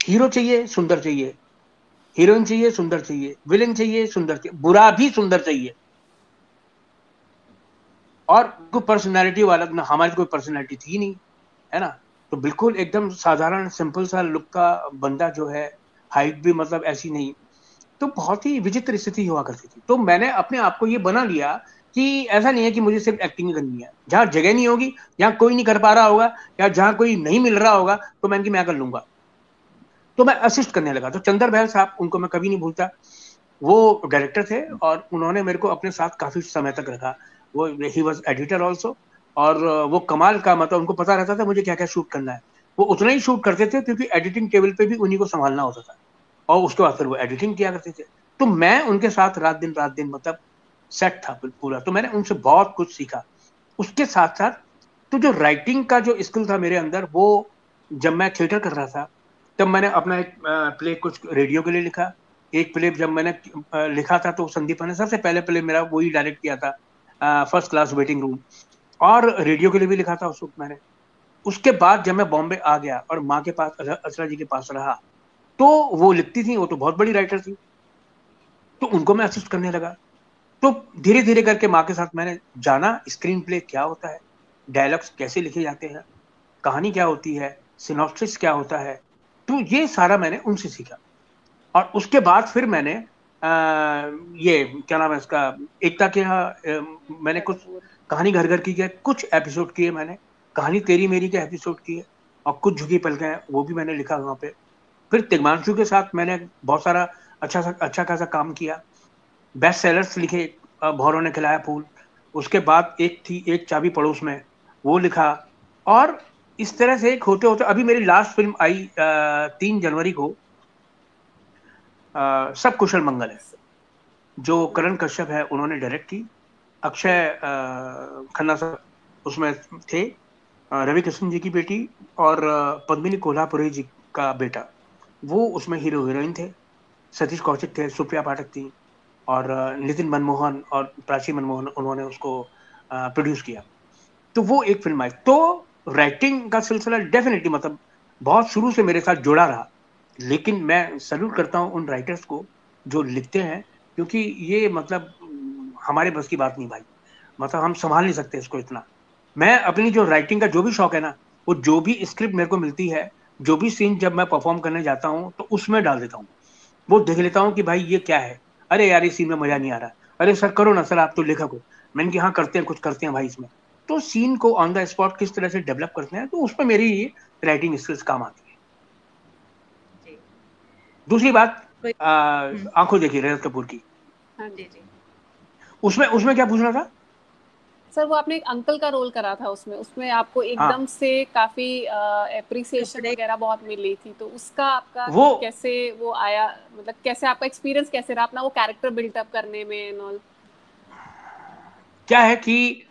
हीरो चाहिए सुंदर चाहिए, हीरोइन चाहिए सुंदर चाहिए, विलेन चाहिए सुंदर चाहिए, बुरा भी सुंदर चाहिए, और कोई पर्सनैलिटी वाला ना, हमारी कोई पर्सनैलिटी थी नहीं, है ना। तो बिल्कुल एकदम साधारण सिंपल सा लुक का बंदा जो है, हाइट भी मतलब ऐसी नहीं, तो बहुत ही विचित्र स्थिति हुआ करती थी। तो मैंने अपने आप को ये बना लिया कि ऐसा नहीं है कि मुझे सिर्फ एक्टिंग ही करनी है, जहां जगह नहीं होगी, जहां कोई नहीं कर पा रहा होगा, या जहां कोई नहीं मिल रहा होगा, तो मैं कर लूंगा। तो मैं असिस्ट करने लगा। तो चंदर बहल साहब, उनको मैं कभी नहीं भूलता, वो डायरेक्टर थे और उन्होंने मेरे को अपने साथ काफी समय तक रखा। वो ही वॉज एडिटर ऑल्सो, और वो कमाल का, मतलब उनको पता रहता था मुझे क्या क्या शूट करना है। वो उतना ही शूट करते थे क्योंकि एडिटिंग टेबल पे भी उन्हीं को संभालना होता था, और उसके बाद फिर वो एडिटिंग किया करते थे। तो मैं उनके साथ रात दिन मतलब सेट था पूरा। तो मैंने उनसे बहुत कुछ सीखा। उसके साथ साथ तो जो राइटिंग का जो स्किल था मेरे अंदर, वो जब मैं थिएटर कर रहा था तब मैंने अपना एक प्ले कुछ रेडियो के लिए लिखा। एक प्ले जब मैंने लिखा था तो संदीप ने सबसे पहले प्ले मेरा वही डायरेक्ट किया था, फर्स्ट क्लास वेटिंग रूम, और रेडियो के लिए भी लिखा था उस वक्त मैंने। उसके बाद जब मैं बॉम्बे आ गया और माँ के पास, अचरा जी के पास रहा, तो वो लिखती थी, वो तो बहुत बड़ी राइटर थी, तो उनको मैं असिस्ट करने लगा। तो धीरे धीरे करके माँ के साथ मैंने जाना स्क्रीन प्ले क्या होता है, डायलॉग्स कैसे लिखे जाते हैं, कहानी क्या होती है, सिनॉप्सिस क्या होता है, तो ये सारा मैंने उनसे सीखा। और उसके बाद फिर मैंने ये क्या नाम है इसका, एकता के यहाँ मैंने कुछ कहानी घर घर की के कुछ एपिसोड किए मैंने, कहानी तेरी मेरी के एपिसोड किए, और कुछ झुकी पलकें वो भी मैंने लिखा वहाँ पे। फिर तिग्मांशु के साथ मैंने बहुत सारा अच्छा खासा काम किया, बेस्ट सेलर्स लिखे, भौरों ने खिलाया फूल। उसके बाद एक थी एक चाबी पड़ोस में, वो लिखा। और इस तरह से एक होते होते अभी मेरी लास्ट फिल्म आई 3 जनवरी को, सब कुशल मंगल है, जो करण कश्यप है उन्होंने डायरेक्ट की। अक्षय खन्ना साहब उसमें थे, रवि किशन जी की बेटी और पद्मिनी कोल्हापुरी जी का बेटा, वो उसमें हीरो हीरोइन थे। सतीश कौशिक थे, सुप्रिया पाठक थी, और नितिन मनमोहन और प्राची मनमोहन, उन्होंने उसको प्रोड्यूस किया। तो वो एक फिल्म आई। तो राइटिंग का सिलसिला डेफिनेटली मतलब बहुत शुरू से मेरे साथ जुड़ा रहा। लेकिन मैं सल्यूट करता हूँ उन राइटर्स को जो लिखते हैं, क्योंकि ये मतलब हमारे बस की बात नहीं भाई, मतलब हम संभाल नहीं सकते इसको इतना। मैं अपनी जो राइटिंग का जो भी शौक है ना, वो जो भी स्क्रिप्ट मेरे को मिलती है, जो भी सीन जब मैं परफॉर्म करने जाता हूँ तो उसमें डाल देता हूँ। वो देख लेता हूँ कि भाई ये क्या है, अरे यार इस सीन में मजा नहीं आ रहा, अरे सर करो ना सर, आप तो लेखक हो। मैंने कहा हाँ करते हैं, कुछ करते हैं भाई इसमें। तो सीन को ऑन द स्पॉट किस तरह से डेवलप करते हैं, तो उसमें मेरी ये राइटिंग स्किल्स काम आती है। दूसरी बात, आंखों देखी रजत कपूर की, उसमें क्या पूछना था सर? वो आपने एक अंकल का रोल करा था उसमें आपको एकदम से काफी एप्रिसिएशन वगैरह बहुत मिली थी, तो उसका आपका वो कैसे वो आया, मतलब कैसे आपका एक्सपीरियंस कैसे रहा अपना वो कैरेक्टर बिल्डअप करने में एंड ऑल? क्या है कि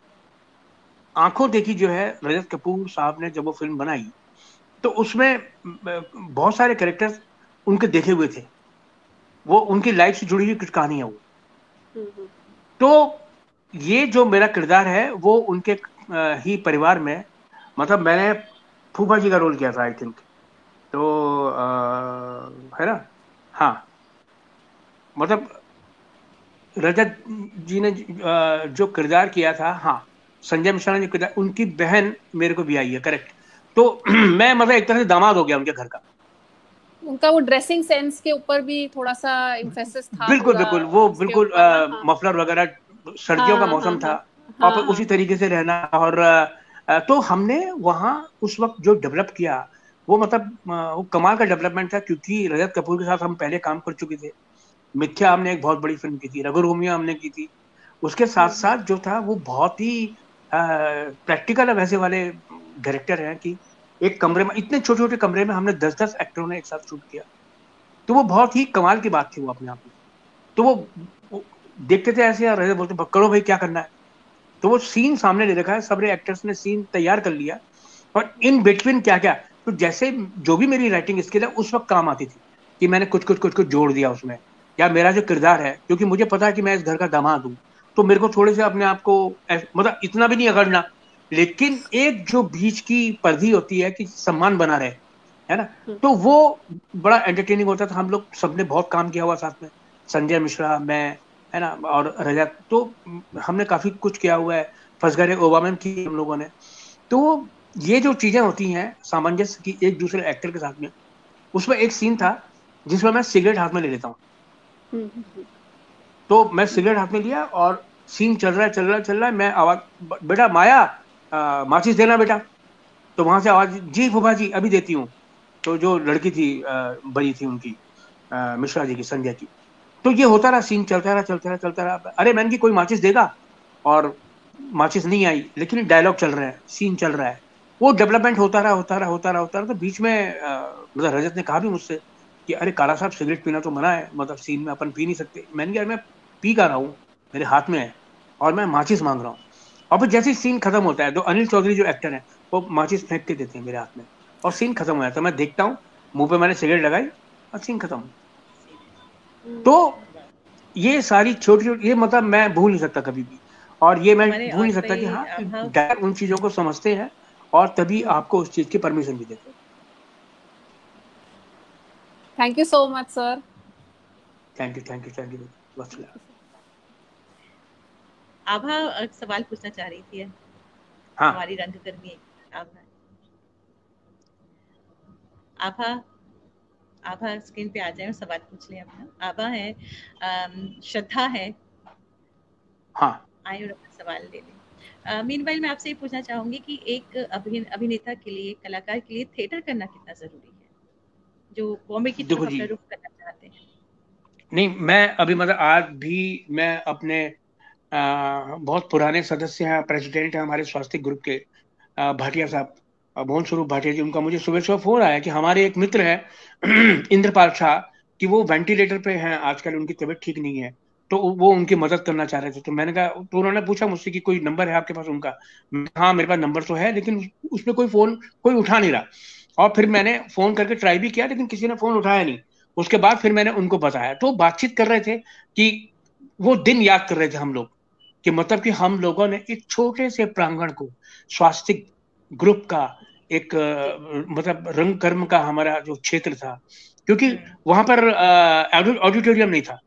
आंखों देखी जो है रजत कपूर साहब ने जब वो फिल्म बनाई, तो उसमें बहुत सारे कैरेक्टर्स उनके देखे हुए थे, वो उनकी लाइफ से जुड़ी हुई कुछ कहानी है वो। तो ये जो मेरा किरदार है वो उनके ही परिवार में, मतलब मैंने फूफा जी का रोल किया था आई थिंक, तो है ना, हाँ, मतलब रजत जी ने जो किरदार किया था, हाँ, संजय मिश्रा ने जो किरदार, उनकी बहन मेरे को भी आई है, करेक्ट। तो मैं मतलब एक तरह से दामाद हो गया उनके घर का। उनका वो ड्रेसिंग सेंस के ऊपर भी थोड़ा सा एम्फेसिस था। बिल्कुल बिल्कुल, वो बिल्कुल मफलर वगैरह, सर्दियों का मौसम था, और फिर उसी तरीके से रहना। और तो हमने वहाँ उस वक्त जो डेवलप किया वो मतलब वो कमाल का डेवलपमेंट था, क्योंकि रजत कपूर के साथ हम पहले काम कर चुके थे। मिथ्या हमने एक बहुत बड़ी फिल्म की थी, रघु रोमियो हमने की थी। उसके साथ साथ जो था वो बहुत ही प्रैक्टिकल वैसे वाले डायरेक्टर हैं कि एक कमरे में, इतने छोटे छोटे कमरे में हमने 10-10 एक्टरों ने एक साथ शूट किया। तो वो बहुत ही कमाल की बात थी वो अपने आप में। तो वो देखते थे ऐसे, यार बोलते करो भाई क्या करना है, तो वो सीन सामने ले रखा है, सबरे एक्टर्स ने सीन तैयार कर लिया, और इन बिटवीन क्या क्या, तो जैसे जो भी मेरी राइटिंग स्किल है उस वक्त काम आती थी कि मैंने कुछ जोड़ दिया उसमें, या मेरा जो किरदार है, क्योंकि मुझे पता है कि मैं इस घर का दामाद हूँ, तो मेरे को थोड़े से अपने आप को मतलब इतना भी नहीं अगड़ना, लेकिन एक जो बीच की पर्दी होती है कि सम्मान बना रहे, है ना। तो वो बड़ा एंटरटेनिंग होता था, हम लोग सबने बहुत काम किया हुआ साथ में, संजय मिश्रा, मैं, है ना, और रजत, तो हमने काफी कुछ किया हुआ है, फसगरे ओबामन की हम लोगों ने। तो ये जो चीजें होती हैं सामंजस्य की एक दूसरे एक्टर के साथ में, उसमें एक सीन था जिसमें मैं सिगरेट हाथ में ले लेता हूँ। तो मैं सिगरेट हाथ में लिया और सीन चल रहा है चल रहा है चल रहा है, मैं आवाज, बेटा माया माचिस देना बेटा। तो वहां से आवाज, जी फूफा जी अभी देती हूँ। तो जो लड़की थी बड़ी थी उनकी, मिश्रा जी की, संजय की। तो ये होता रहा, सीन चलता रहा चलता रहा चलता रहा। अरे मैंने की कोई माचिस देगा, और माचिस नहीं आई, लेकिन डायलॉग चल रहा है, सीन चल रहा है, वो डेवलपमेंट होता रहा होता रहा होता रहा होता रहा। तो बीच में मतलब रजत ने कहा भी मुझसे कि अरे काला साहब सिगरेट पीना तो मना है, मतलब सीन में अपन पी नहीं सकते। मैंने कहा मैं पी का रहा हूँ, मेरे हाथ में है और मैं माचिस मांग रहा हूँ। और फिर जैसे सीन खत्म होता है तो अनिल चौधरी जो एक्टर है वो माचिस फेंक के देते हैं मेरे हाथ में, और सीन खत्म हो जाता है। मैं देखता हूँ, मुंह पे मैंने सिगरेट लगाई और सीन खत्म। तो ये सारी छोटी छोटी, ये मतलब मैं भूल नहीं सकता कभी भी, और ये मैं भूल नहीं सकता कि हाँ, डायरेक्टर उन चीजों को समझते हैं और तभी आपको उस चीज की परमिशन भी देते हैं। Thank you so much sir. Thank you thank you thank you. Abha सवाल पूछना चाह रही थी। हाँ, हमारी रंगकर्मी आभा। आभा, आभा स्क्रीन पे आ जाए और सवाल पूछ लें अपना। आभा है, श्रद्धा है, हाँ, आए और अपना सवाल ले लें। मीनवाइल मैं आपसे ये पूछना चाहूंगी कि एक अभिनेता के लिए, कलाकार के लिए थिएटर करना कितना जरूरी है, जो बॉम्बे की तरफ अपना रुख करना चाहते हैं? नहीं, मैं अभी मतलब आज भी मैं अपने बहुत पुराने सदस्य हैं, प्रेसिडेंट हैं हमारे स्वास्थ्य ग्रुप के, भाटिया साहब, मोहन स्वरूप भाटिया जी, उनका मुझे सुबह सुबह फोन आया कि हमारे एक मित्र है इंद्रपाल शाह, कि वो वेंटिलेटर पे हैं आजकल, उनकी तबीयत ठीक नहीं है, तो वो उनकी मदद करना चाह रहे थे। तो मैंने कहा, तो उन्होंने पूछा मुझसे कि कोई नंबर है आपके पास उनका? हाँ मेरे पास नंबर तो है, लेकिन उसमें कोई फोन कोई उठा नहीं रहा। और फिर मैंने फोन करके ट्राई भी किया, लेकिन किसी ने फोन उठाया नहीं। उसके बाद फिर मैंने उनको बताया, तो बातचीत कर रहे थे कि वो दिन याद कर रहे थे हम लोग, कि मतलब कि हम लोगों ने एक छोटे से प्रांगण को, स्वास्थ्य ग्रुप का एक मतलब रंग कर्म का हमारा जो क्षेत्र था, क्योंकि वहां पर ऑडिटोरियम नहीं था,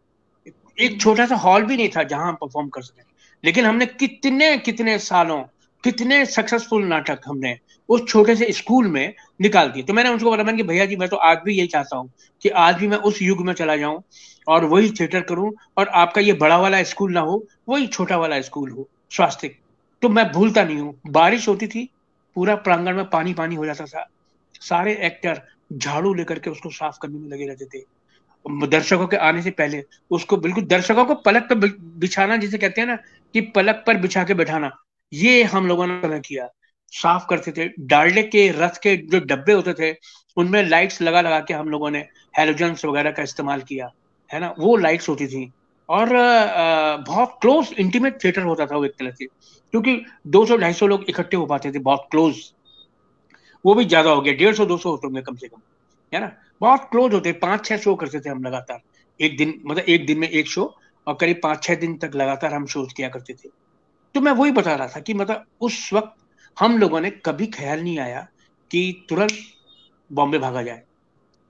एक छोटा सा हॉल भी नहीं था जहां हम परफॉर्म कर सके, लेकिन हमने कितने कितने सालों, कितने सक्सेसफुल नाटक हमने उस छोटे से स्कूल में निकाल दिए। तो मैंने उनको बोला, मैंने कि भैया जी मैं तो आज भी यही चाहता हूँ कि आज भी मैं उस युग में चला जाऊं और वही थिएटर करूं, और आपका ये बड़ा वाला स्कूल ना हो, वही छोटा वाला स्कूल हो स्वास्थ्य। तो मैं भूलता नहीं हूँ, बारिश होती थी, पूरा प्रांगण में पानी पानी हो जाता था, सारे एक्टर झाड़ू लेकर के उसको साफ करने में लगे रहते थे दर्शकों के आने से पहले। उसको बिल्कुल दर्शकों को पलक पर बिछाना, जिसे कहते हैं ना कि पलक पर बिछा के बैठाना, ये हम लोगों ने किया। साफ करते थे, डालडे के रस के जो डब्बे होते थे उनमें लाइट्स लगा लगा के हम लोगों ने हैलोजन्स वगैरह का इस्तेमाल किया, है ना, वो लाइट्स होती थी। और बहुत क्लोज इंटीमेट थिएटर होता था वो एक तरह से, क्योंकि 200-250 लोग इकट्ठे हो पाते थे, बहुत क्लोज। वो भी ज्यादा हो गया, 150-200 होते कम से कम, है ना, बहुत क्लोज होते। 5-6 शो करते थे हम लगातार एक दिन, मतलब एक दिन में एक शो, और करीब 5-6 दिन तक लगातार हम शोज किया करते थे। तो मैं वही बता रहा था कि मतलब उस वक्त हम लोगों ने कभी ख्याल नहीं आया कि तुरंत बॉम्बे भागा जाए,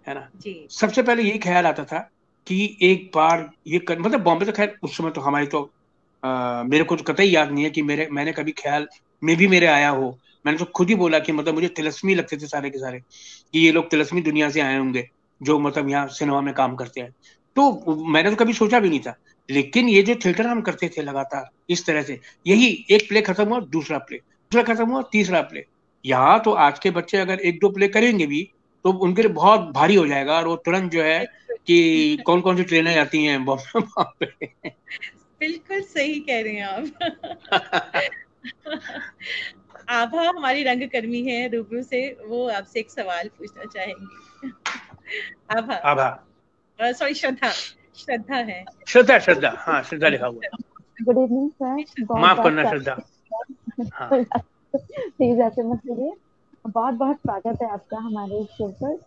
है ना। सबसे पहले यही ख्याल आता था कि एक बार ये मतलब बॉम्बे तो खैर उस समय तो हमारी तो मेरे को तो कतई याद नहीं है कि मैंने कभी ख्याल में भी मेरे आया हो। मैंने तो खुद ही बोला कि मतलब मुझे तिलस्मी लगते थे सारे के सारे, कि ये लोग तिलस्मी दुनिया से आए होंगे जो मतलब यहाँ सिनेमा में काम करते हैं। तो मैंने तो कभी सोचा भी नहीं था। लेकिन ये जो थिएटर हम करते थे लगातार इस तरह से, यही एक प्ले खत्म हुआ दूसरा प्ले, दूसरा खत्म हुआ तीसरा प्ले। यहाँ तो आज के बच्चे अगर 1-2 प्ले करेंगे भी तो उनके लिए बहुत भारी हो जाएगा, और वो तुरंत जो है कि कौन कौन सी ट्रेनें आती हैं बॉम्बे पे। बिल्कुल सही कह रहे हैं आप। आभा हमारी रंगकर्मी है रूबरू से, वो आपसे एक सवाल पूछना चाहेंगी। आभा, आभा, सॉरी श्रद्धा, श्रद्धा है, श्रद्धा, हाँ श्रद्धा लिखा हुआ है। गुड इवनिंग सर, माफ करना श्रद्धा। हाँ प्लीज ऐसे मत करिए। बहुत बहुत स्वागत है आपका हमारे इस शो पर।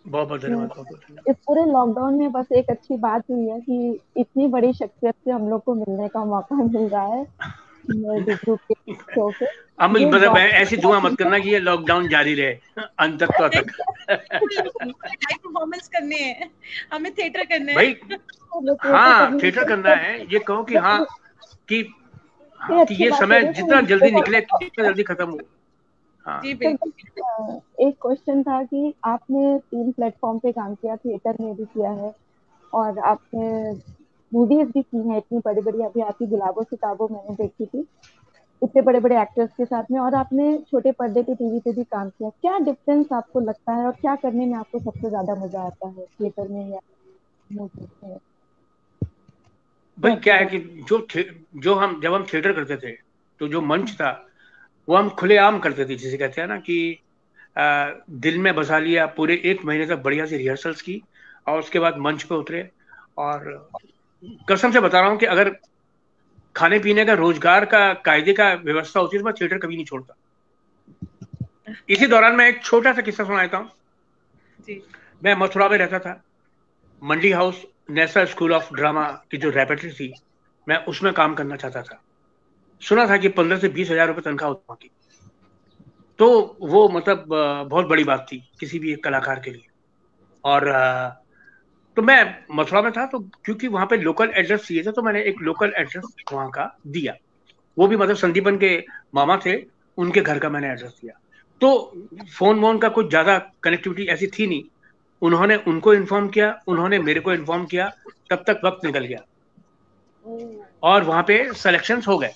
बहुत बहुत धन्यवाद, बहुत बहुत धन्यवाद। इस पूरे लॉकडाउन में बस एक अच्छी बात हुई है कि इतनी बड़ी शख्सियत से हम लोग को मिलने का मौका मिल रहा है। रूबरू के शो पे। अब ये मतलब बहुत ऐसी दुआ मत करना कि ये लॉकडाउन जारी रहे अंत तक। लाइव परफॉर्मेंस करने हैं, हमें थिएटर करना है भाई थिएटर हाँ करने थिएटर करना है, ये कहो कि हाँ कि ये अच्छी ये बात समय है ना जितना जल्दी देखो, निकले जितना जल्दी खत्म हो। हाँ जी सर बिल्कुल। एक क्वेश्चन था कि आपने 3 प्लेटफॉर्म पे काम किया, थिएटर में भी किया है और आपने मूवीज भी की हैं इतनी बड़ी बड़ी। अभी आपकी गुलाबों सिताबों मैंने देखी थी, इतने बड़े बड़े एक्टर्स के साथ में, और आपने छोटे पर्दे पे टीवी पे भी काम किया। क्या डिफरेंस आपको लगता है और क्या करने में आपको सबसे ज्यादा मजा आता है, थिएटर में या मूवीज में? भाई क्या है क्या कि जो हम जब हम थिएटर करते थे तो जो मंच था वो हम खुलेआम करते थे, जिसे कहते हैं ना कि दिल में बसा लिया, पूरे 1 महीने तक बढ़िया से रिहर्सल्स की और उसके बाद मंच पे उतरे। और कसम से बता रहा हूँ कि अगर खाने पीने का रोजगार का कायदे का व्यवस्था होती है तो मैं थिएटर कभी नहीं छोड़ता। इसी दौरान मैं एक छोटा सा किस्सा सुनाता हूँ। जी मैं मथुरा में रहता था, Mandi house national school of drama की जो रेपेटरी थी, मैं उसमें काम करना चाहता था। सुना था कि 15 से 20 हजार रुपये तनख्वाह होती थी, तो वो मतलब बहुत बड़ी बात थी किसी भी एक कलाकार के लिए। और तो मैं मथुरा में था, तो क्योंकि वहां पे लोकल एड्रेस चाहिए था तो मैंने एक लोकल एड्रेस वहां का दिया। वो भी मतलब संदीपन के मामा थे, उनके घर का मैंने एड्रेस दिया। तो फोन वोन का कुछ ज्यादा कनेक्टिविटी ऐसी थी नहीं। उन्होंने उनको इन्फॉर्म किया, उन्होंने मेरे को इन्फॉर्म किया, तब तक वक्त निकल गया और वहां पे सिलेक्शन हो गए।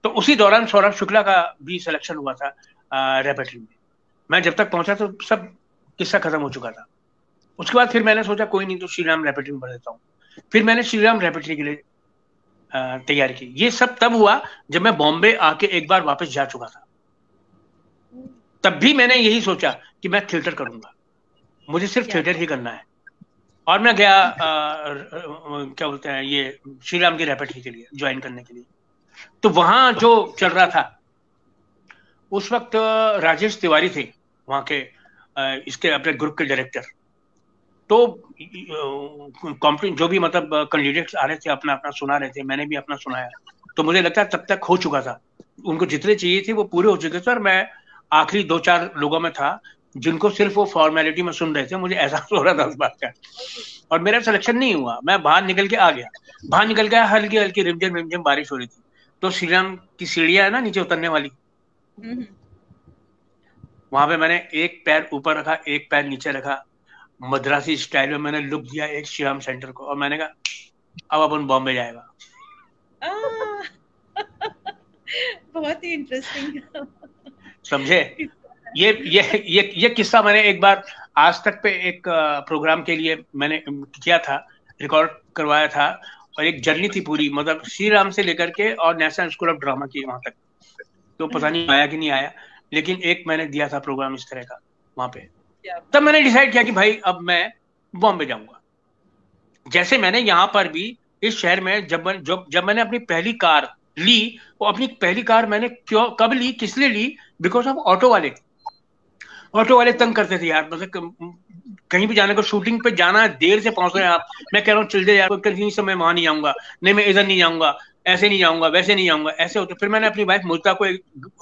तो उसी दौरान सौरभ शुक्ला का भी सिलेक्शन हुआ था रेपेटरी में। मैं जब तक पहुंचा तो सब किस्सा खत्म हो चुका था। उसके बाद फिर मैंने सोचा कोई नहीं तो श्रीराम रेपेटरी में भर देता हूँ। फिर मैंने श्रीराम रेपेटरी के लिए तैयारी की। ये सब तब हुआ जब मैं बॉम्बे आके एक बार वापस जा चुका था। तब भी मैंने यही सोचा कि मैं थिएटर करूंगा, मुझे सिर्फ थिएटर ही करना है। और मैं गया क्या बोलते हैं ये श्रीराम की रेपेटरी के लिए ज्वाइन करने के लिए। तो वहां जो चल रहा था उस वक्त राजेश तिवारी थे वहां के इसके अपने ग्रुप के डायरेक्टर। तो जो भी मतलब कैंडिडेट्स आ रहे थे अपना अपना सुना रहे थे, मैंने भी अपना सुनाया। तो मुझे लगता है तब तक हो चुका था, उनको जितने चाहिए थे वो पूरे हो चुके थे और मैं आखिरी 2-4 लोगों में था जिनको सिर्फ वो फॉर्मेलिटी में सुन रहे थे। मुझे एहसास हो रहा था उस बात का और मेरा सिलेक्शन नहीं हुआ। मैं बाहर निकल के आ गया। बाहर निकल गया, हल्की हल्की रिमझिम रिमझिम बारिश हो रही थी। तो श्रीराम की सीढ़ियां है ना नीचे उतरने वाली, वहां पे मैंने एक पैर ऊपर रखा, एक पैर नीचे रखा, मद्रासी स्टाइल में मैंने लुक दिया एक श्रीराम सेंटर को और मैंने कहा अब अपन बॉम्बे जाएगा। बहुत ही इंटरेस्टिंग। समझे? ये किस्सा मैंने एक बार आज तक पे एक प्रोग्राम के लिए मैंने किया था, रिकॉर्ड करवाया था। और एक जर्नी थी पूरी, मतलब श्रीराम से लेकर के और नेशनल स्कूल ऑफ ड्रामा की वहां तक। तो पता नहीं आया कि नहीं आया, लेकिन एक मैंने दिया था प्रोग्राम इस तरह का वहां पे। तब मैंने डिसाइड किया कि भाई अब मैं बॉम्बे जाऊंगा। जैसे मैंने यहाँ पर भी इस शहर में जब मैंने अपनी पहली कार ली, वो अपनी पहली कार मैंने कब ली, किस लिए ली? बिकॉज ऑफ ऑटो वाले तंग करते थे यार। मतलब कहीं भी जाने को, शूटिंग पे जाना है, देर से पहुंच रहे हैं आप, मैं कह रहा हूँ चल दे यार, कहीं समय वहां नहीं जाऊंगा, नहीं मैं इधर नहीं जाऊंगा, ऐसे नहीं जाऊंगा, वैसे नहीं जाऊंगा, ऐसे होते। फिर मैंने अपनी वाइफ मुल्ता को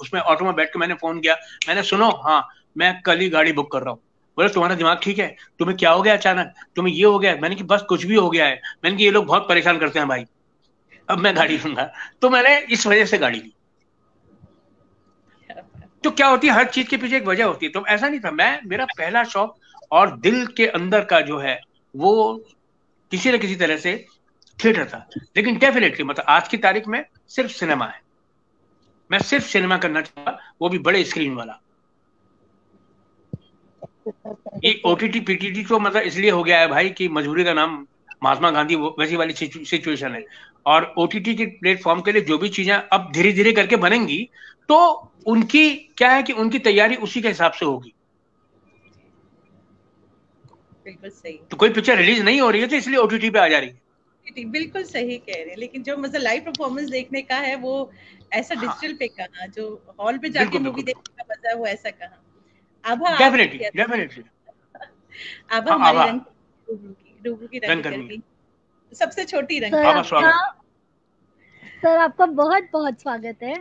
उसमें ऑटो में बैठ के मैंने फोन किया, मैंने सुनो हाँ मैं कल ही गाड़ी बुक कर रहा हूँ। बोले तुम्हारा दिमाग ठीक है, तुम्हें क्या हो गया अचानक, तुम्हें ये हो गया? मैंने कि बस कुछ भी हो गया है। मैंने कि ये लोग बहुत परेशान करते हैं भाई, अब मैं गाड़ी लूंगा। तो मैंने इस वजह से गाड़ी ली। तो क्या होती है, हर चीज के पीछे एक वजह होती है। तो ऐसा नहीं था, मेरा पहला शौक और दिल के अंदर का जो है वो किसी न किसी तरह से थिएटर था। लेकिन डेफिनेटली मतलब आज की तारीख में सिर्फ सिनेमा है। मैं सिर्फ सिनेमा करना चाहूंगा, वो भी बड़े स्क्रीन वाला। ये ओटीटी पीटीटी तो मतलब इसलिए हो गया है भाई कि मजबूरी का नाम महात्मा गांधी, वैसी वाली सिचुएशन है। और ओटीटी के प्लेटफॉर्म के लिए जो भी चीजें अब धीरे धीरे करके बनेंगी, तो उनकी क्या है कि उनकी तैयारी उसी के हिसाब से होगी। बिल्कुल सही। तो कोई पिक्चर रिलीज नहीं हो रही है तो इसलिए ओटीटी पे आ जा रही है। बिल्कुल सही कह रहे हैं। लेकिन जो मतलब लाइव परफॉर्मेंस देखने का है वो ऐसा डिजिटल पे कहाँ, जो हॉल पे जाके मूवी देखने का मजा है वो ऐसा कहाँ। आभा डेफिनेटली आभा हमारी रूबरू की रंग कर्मी सबसे छोटी रंग। सर आपका बहुत बहुत स्वागत है।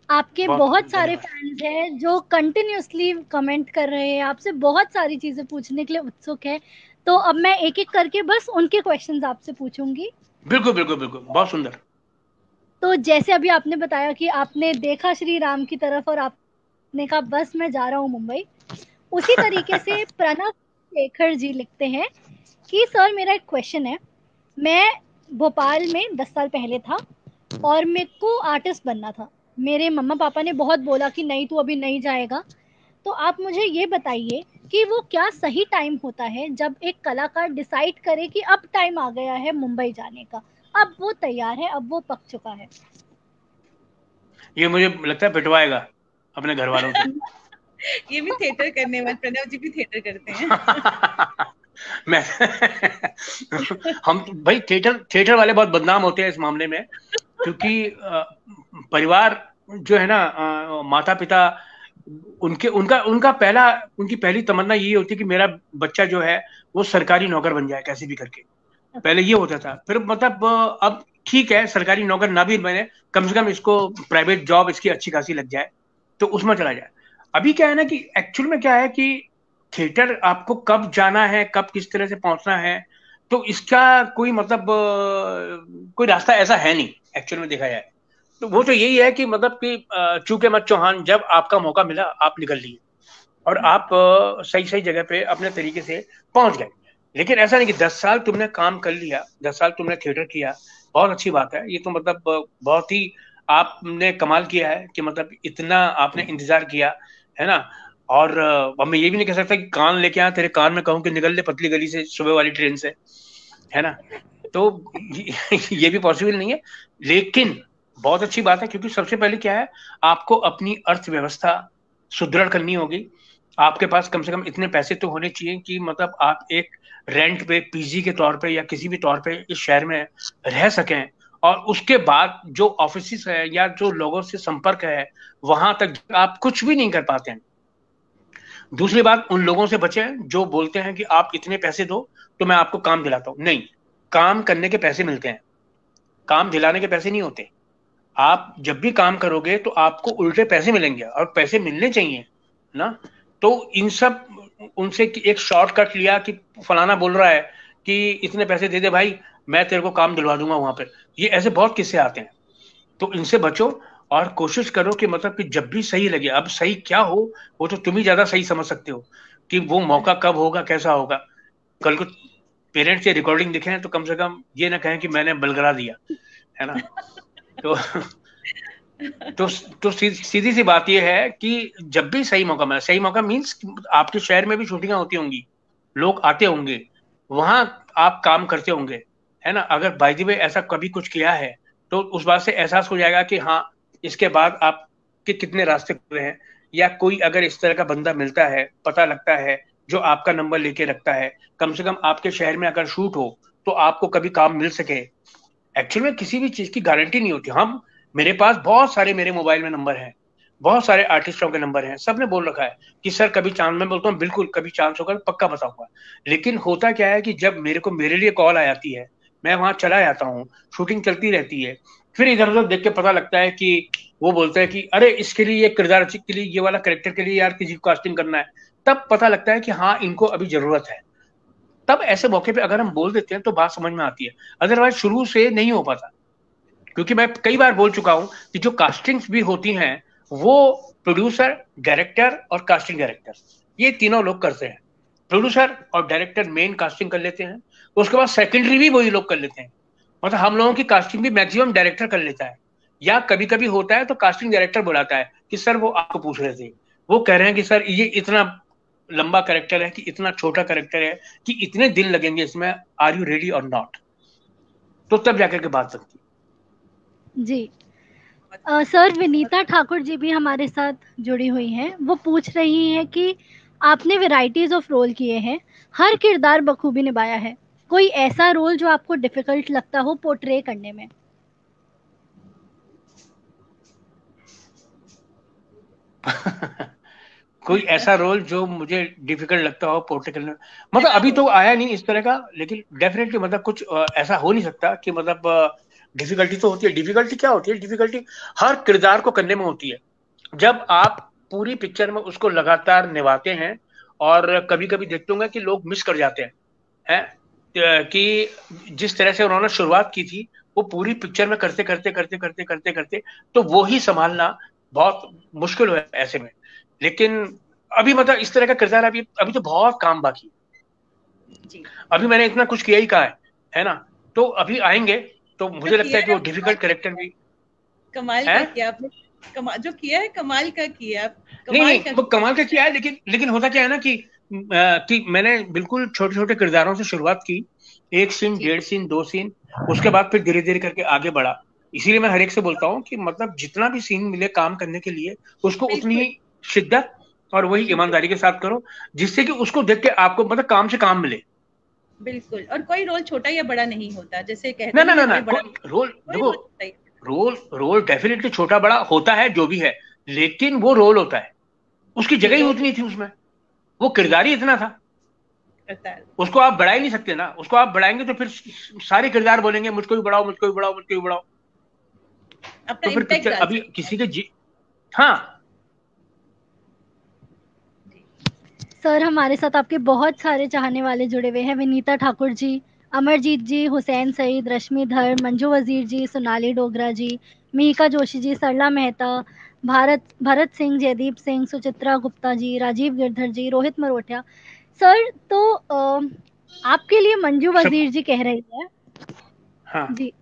आपके बहुत सारे फैंस हैं जो कंटिन्यूअसली कमेंट कर रहे हैं, आपसे बहुत सारी चीजें पूछने के लिए उत्सुक है। तो अब मैं एक एक करके बस उनके क्वेश्चंस आपसे पूछूंगी। बिल्कुल बिल्कुल बिल्कुल, बहुत सुंदर। तो जैसे अभी आपने बताया कि आपने देखा श्री राम की तरफ और आपने कहा बस मैं जा रहा हूँ मुंबई, उसी तरीके से प्रणव शेखर जी लिखते हैं कि सर मेरा एक क्वेश्चन है, मैं भोपाल में 10 साल पहले था और मेरे को आर्टिस्ट बनना था। मेरे मम्मा पापा ने बहुत बोला कि नहीं तू अभी नहीं जाएगा। तो आप मुझे ये बताइए कि वो क्या सही टाइम होता है जब एक कलाकार डिसाइड करे कि अब टाइम आ गया है मुंबई जाने का, अब वो तैयार है, अब वो पक चुका है। ये मुझे लगता है पिटवाएगा अपने घर वालों से। ये भी थिएटर करने वाले, प्रणव जी भी थिएटर करते हैं। मैं हम भाई थिएटर वाले बहुत बदनाम होते हैं इस मामले में, क्योंकि परिवार जो है ना, माता पिता, उनका उनकी पहली तमन्ना यही होती है कि मेरा बच्चा जो है वो सरकारी नौकर बन जाए कैसे भी करके। पहले ये होता था, फिर मतलब अब ठीक है सरकारी नौकर ना भी बने, कम से कम इसको प्राइवेट जॉब इसकी अच्छी खासी लग जाए तो उसमें चला जाए। अभी क्या है ना कि एक्चुअल में क्या है कि थिएटर आपको कब जाना है, कब किस तरह से पहुंचना है, तो इसका कोई मतलब कोई रास्ता ऐसा है नहीं एक्चुअल में देखा जाए। तो वो तो यही है कि मतलब कि चूके मत चौहान, जब आपका मौका मिला आप निकल लिए और आप सही सही जगह पे अपने तरीके से पहुंच गए। लेकिन ऐसा नहीं कि 10 साल तुमने काम कर लिया, 10 साल तुमने थिएटर किया, बहुत अच्छी बात है। ये तो मतलब बहुत ही आपने कमाल किया है कि मतलब इतना आपने इंतजार किया है ना। और अब मैं ये भी नहीं कह सकता कि कान लेके आ तेरे कान में कहूं कि निकल ले पतली गली से सुबह वाली ट्रेन से, है ना। तो ये भी पॉसिबल नहीं है, लेकिन बहुत अच्छी बात है क्योंकि सबसे पहले क्या है, आपको अपनी अर्थव्यवस्था सुदृढ़ करनी होगी। आपके पास कम से कम इतने पैसे तो होने चाहिए कि मतलब आप एक रेंट पे, पीजी के तौर पे या किसी भी तौर पे इस शहर में रह सकें, और उसके बाद जो ऑफिस है या जो लोगों से संपर्क है वहां तक आप कुछ भी नहीं कर पाते हैं। दूसरी बात, उन लोगों से बचें जो बोलते हैं कि आप इतने पैसे दो तो मैं आपको काम दिलाता हूं। नहीं, काम करने के पैसे मिलते हैं, काम दिलाने के पैसे नहीं होते। आप जब भी काम करोगे तो आपको उल्टे पैसे मिलेंगे और पैसे मिलने चाहिए ना। तो इन सब उनसे एक शॉर्टकट लिया कि फलाना बोल रहा है कि इतने पैसे दे दे भाई, मैं तेरे को काम दिलवा दूंगा वहां पर, ये ऐसे बहुत किस्से आते हैं। तो इनसे बचो और कोशिश करो कि मतलब कि जब भी सही लगे, अब सही क्या हो वो तो तुम ही ज्यादा सही समझ सकते हो कि वो मौका कब होगा, कैसा होगा। कल को पेरेंट्स ये रिकॉर्डिंग दिखे तो कम से कम ये ना कहें कि मैंने बलगरा दिया, है ना। तो सीधी सी बात ये है कि जब भी सही मौका मिला, सही मौका मीन्स आपके शहर में भी शूटिंगें होती होंगी, लोग आते होंगे, वहां आप काम करते होंगे, है ना। अगर बाय द वे ऐसा कभी कुछ किया है तो उस बात से एहसास हो जाएगा कि हाँ इसके बाद आपके कितने रास्ते खुले हैं। या कोई अगर इस तरह का बंदा मिलता है, पता लगता है, जो आपका नंबर लेके रखता है, कम से कम आपके शहर में अगर शूट हो तो आपको कभी काम मिल सके। एक्चुअल में किसी भी चीज की गारंटी नहीं होती। हम मेरे पास बहुत सारे मेरे मोबाइल में नंबर हैं, बहुत सारे आर्टिस्टों के नंबर हैं, सबने बोल रखा है कि सर कभी चांस, मैं बोलता हूँ बिल्कुल कभी चांस होगा पक्का बताऊंगा। लेकिन होता क्या है कि जब मेरे लिए कॉल आ जाती है, मैं वहां चला जाता हूँ, शूटिंग चलती रहती है, फिर इधर उधर देख के पता लगता है कि वो बोलते हैं कि अरे इसके लिए, ये किरदार के लिए, ये वाला कैरेक्टर के लिए यार किसी को कास्टिंग करना है। तब पता लगता है कि हाँ इनको अभी जरूरत है। तब ऐसे मौके पे अगर हम बोल देते हैं तो बात समझ में आती है, अदरवाइज शुरू से नहीं हो पाता। क्योंकि मैं कई बार बोल चुका हूं कि जो कास्टिंग्स भी होती हैं वो प्रोड्यूसर, डायरेक्टर और कास्टिंग डायरेक्टर, ये तीनों लोग करते हैं। प्रोड्यूसर और डायरेक्टर मेन कास्टिंग कर लेते हैं, उसके बाद सेकेंडरी भी वही लोग कर लेते हैं। मतलब हम लोगों की कास्टिंग भी मैक्सिमम डायरेक्टर कर लेता है, या कभी कभी होता है तो कास्टिंग डायरेक्टर बुलाता है कि सर वो आपको पूछ रहे थे, वो कह रहे हैं कि सर ये इतना लंबा कैरेक्टर है कि इतना छोटा कैरेक्टर है कि इतने दिन लगेंगे इसमें, आर यू रेडी और नॉट। तो तब जाकर के बात बनती है। जी सर, विनीता ठाकुर जी भी हमारे साथ जुड़ी हुई हैं। वो पूछ रही हैं कि आपने वैरायटीज ऑफ रोल किए हैं, हर किरदार बखूबी निभाया है, कोई ऐसा रोल जो आपको डिफिकल्ट लगता हो पोर्ट्रे करने में? कोई ऐसा रोल जो मुझे डिफिकल्ट लगता हो पोर्ट्रे करने में, मतलब अभी तो आया नहीं इस तरह का, लेकिन डेफिनेटली मतलब कुछ ऐसा हो नहीं सकता कि मतलब डिफिकल्टी तो होती है। डिफिकल्टी क्या होती है? डिफिकल्टी हर किरदार को करने में होती है। जब आप पूरी पिक्चर में उसको लगातार निभाते हैं, और कभी कभी देखते होंगे कि लोग मिस कर जाते हैं कि जिस तरह से उन्होंने शुरुआत की थी वो पूरी पिक्चर में करते करते करते करते करते करते तो वो ही संभालना बहुत मुश्किल है ऐसे में। लेकिन अभी मतलब इस तरह का किरदार अभी अभी तो बहुत काम बाकी है। अभी मैंने इतना कुछ किया ही कहा है ना, तो अभी आएंगे तो मुझे लगता है कि वो डिफिकल्ट कैरेक्टर भी कमाल का किया आपने, जो किया है कमाल का किया। नहीं, वो कमाल का किया है, लेकिन होता क्या है ना कि मैंने बिल्कुल छोटे छोटे किरदारों से शुरुआत की, 1 सीन 1.5 सीन 2 सीन, उसके बाद फिर धीरे धीरे करके आगे बढ़ा। इसीलिए मैं हर एक से बोलता हूँ कि मतलब जितना भी सीन मिले काम करने के लिए उसको उतनी ही शिद्दत और वही ईमानदारी के साथ करो, जिससे कि उसको देख के आपको मतलब काम से काम मिले। बिल्कुल, और कोई रोल छोटा या बड़ा नहीं होता, जैसे कहते हैं ना, रोल देखो, रोल डेफिनेटली छोटा बड़ा होता है जो भी है, लेकिन वो रोल होता है, उसकी जगह ही उतनी थी उसमें, वो किरदार ही इतना था, उसको आप बढ़ा ही नहीं सकते ना। उसको आप बढ़ाएंगे तो फिर सारे किरदार बोलेंगे मुझको भी बढ़ाओ, मुझको भी बढ़ाओ, मुझको भी बढ़ाओ, तो फिर पिक्चर अभी किसी के हाँ। सर हमारे साथ आपके बहुत सारे चाहने वाले जुड़े हुए हैं, विनीता ठाकुर जी, अमरजीत जी, हुसैन सईद, रश्मि धर, मंजू वजीर जी, सोनाली डोगरा जी, मिहिका जोशी जी, सरला मेहता, भरत सिंह, जयदीप सिंह, सुचित्रा गुप्ता जी, राजीव गिरधर जी, रोहित मरोटिया। सर तो आपके लिए मंजू वजीर जी कह रही है, हाँ जी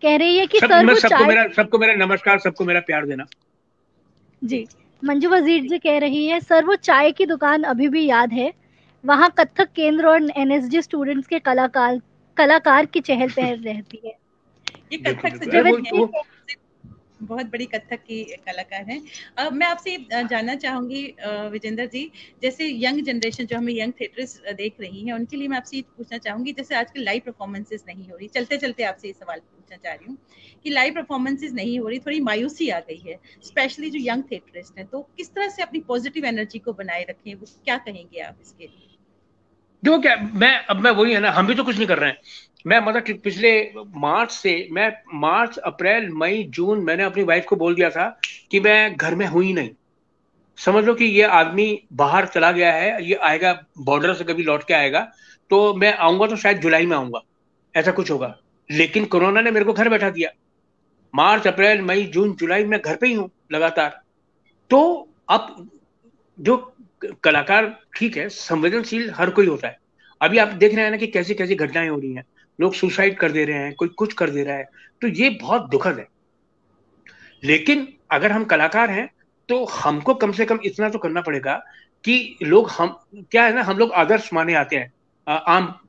कह रही है कि सर वो सबको मेरा नमस्कार, सबको मेरा प्यार देना जी। मंजू वजीर जी कह रही है सर वो चाय की दुकान अभी भी याद है, वहाँ कथक केंद्र और एनएसजी स्टूडेंट्स के कलाकार की चहल पहल रहती है। ये कथक से बहुत बड़ी कथक की कलाकार हैं। मैं आपसे जानना चाहूंगी विजेंद्र जी, जैसे यंग जनरेशन जो हमें यंग थिएटर्स देख रही हैं उनके लिए मैं आपसे पूछना चाहूंगी, जैसे आजकल लाइव परफॉर्मेंसेस नहीं हो रही, चलते चलते आपसे ये सवाल पूछना चाह रही हूँ कि लाइव परफॉर्मेंसेस नहीं हो रही, थोड़ी मायूसी आ गई है, स्पेशली जो यंग थिएटरिस्ट हैं, तो किस तरह से अपनी पॉजिटिव एनर्जी को बनाए रखें, वो क्या कहेंगे आप इसके लिए? देखो क्या, मैं वही है ना, हम भी तो कुछ नहीं कर रहे हैं। मैं मतलब पिछले मार्च से, मैं मार्च अप्रैल मई जून मैंने अपनी वाइफ को बोल दिया था कि मैं घर में हूं ही नहीं। समझ लो कि ये आदमी बाहर चला गया है, ये आएगा बॉर्डर से कभी लौट के आएगा, तो मैं आऊंगा तो शायद जुलाई में आऊंगा, ऐसा कुछ होगा। लेकिन कोरोना ने मेरे को घर बैठा दिया। मार्च अप्रैल मई जून जुलाई में घर पे ही हूं लगातार। तो अब जो कलाकार, ठीक है, संवेदनशील हर कोई होता है। अभी आप देख रहे हैं ना कि कैसी कैसी घटनाएं हो रही हैं, लोग सुसाइड कर दे रहे हैं, कोई कुछ कर दे रहा है, तो ये बहुत दुखद है। लेकिन अगर हम कलाकार हैं तो हमको कम से कम इतना तो करना पड़ेगा कि लोग, हम क्या है ना, हम लोग आदर्श माने आते हैं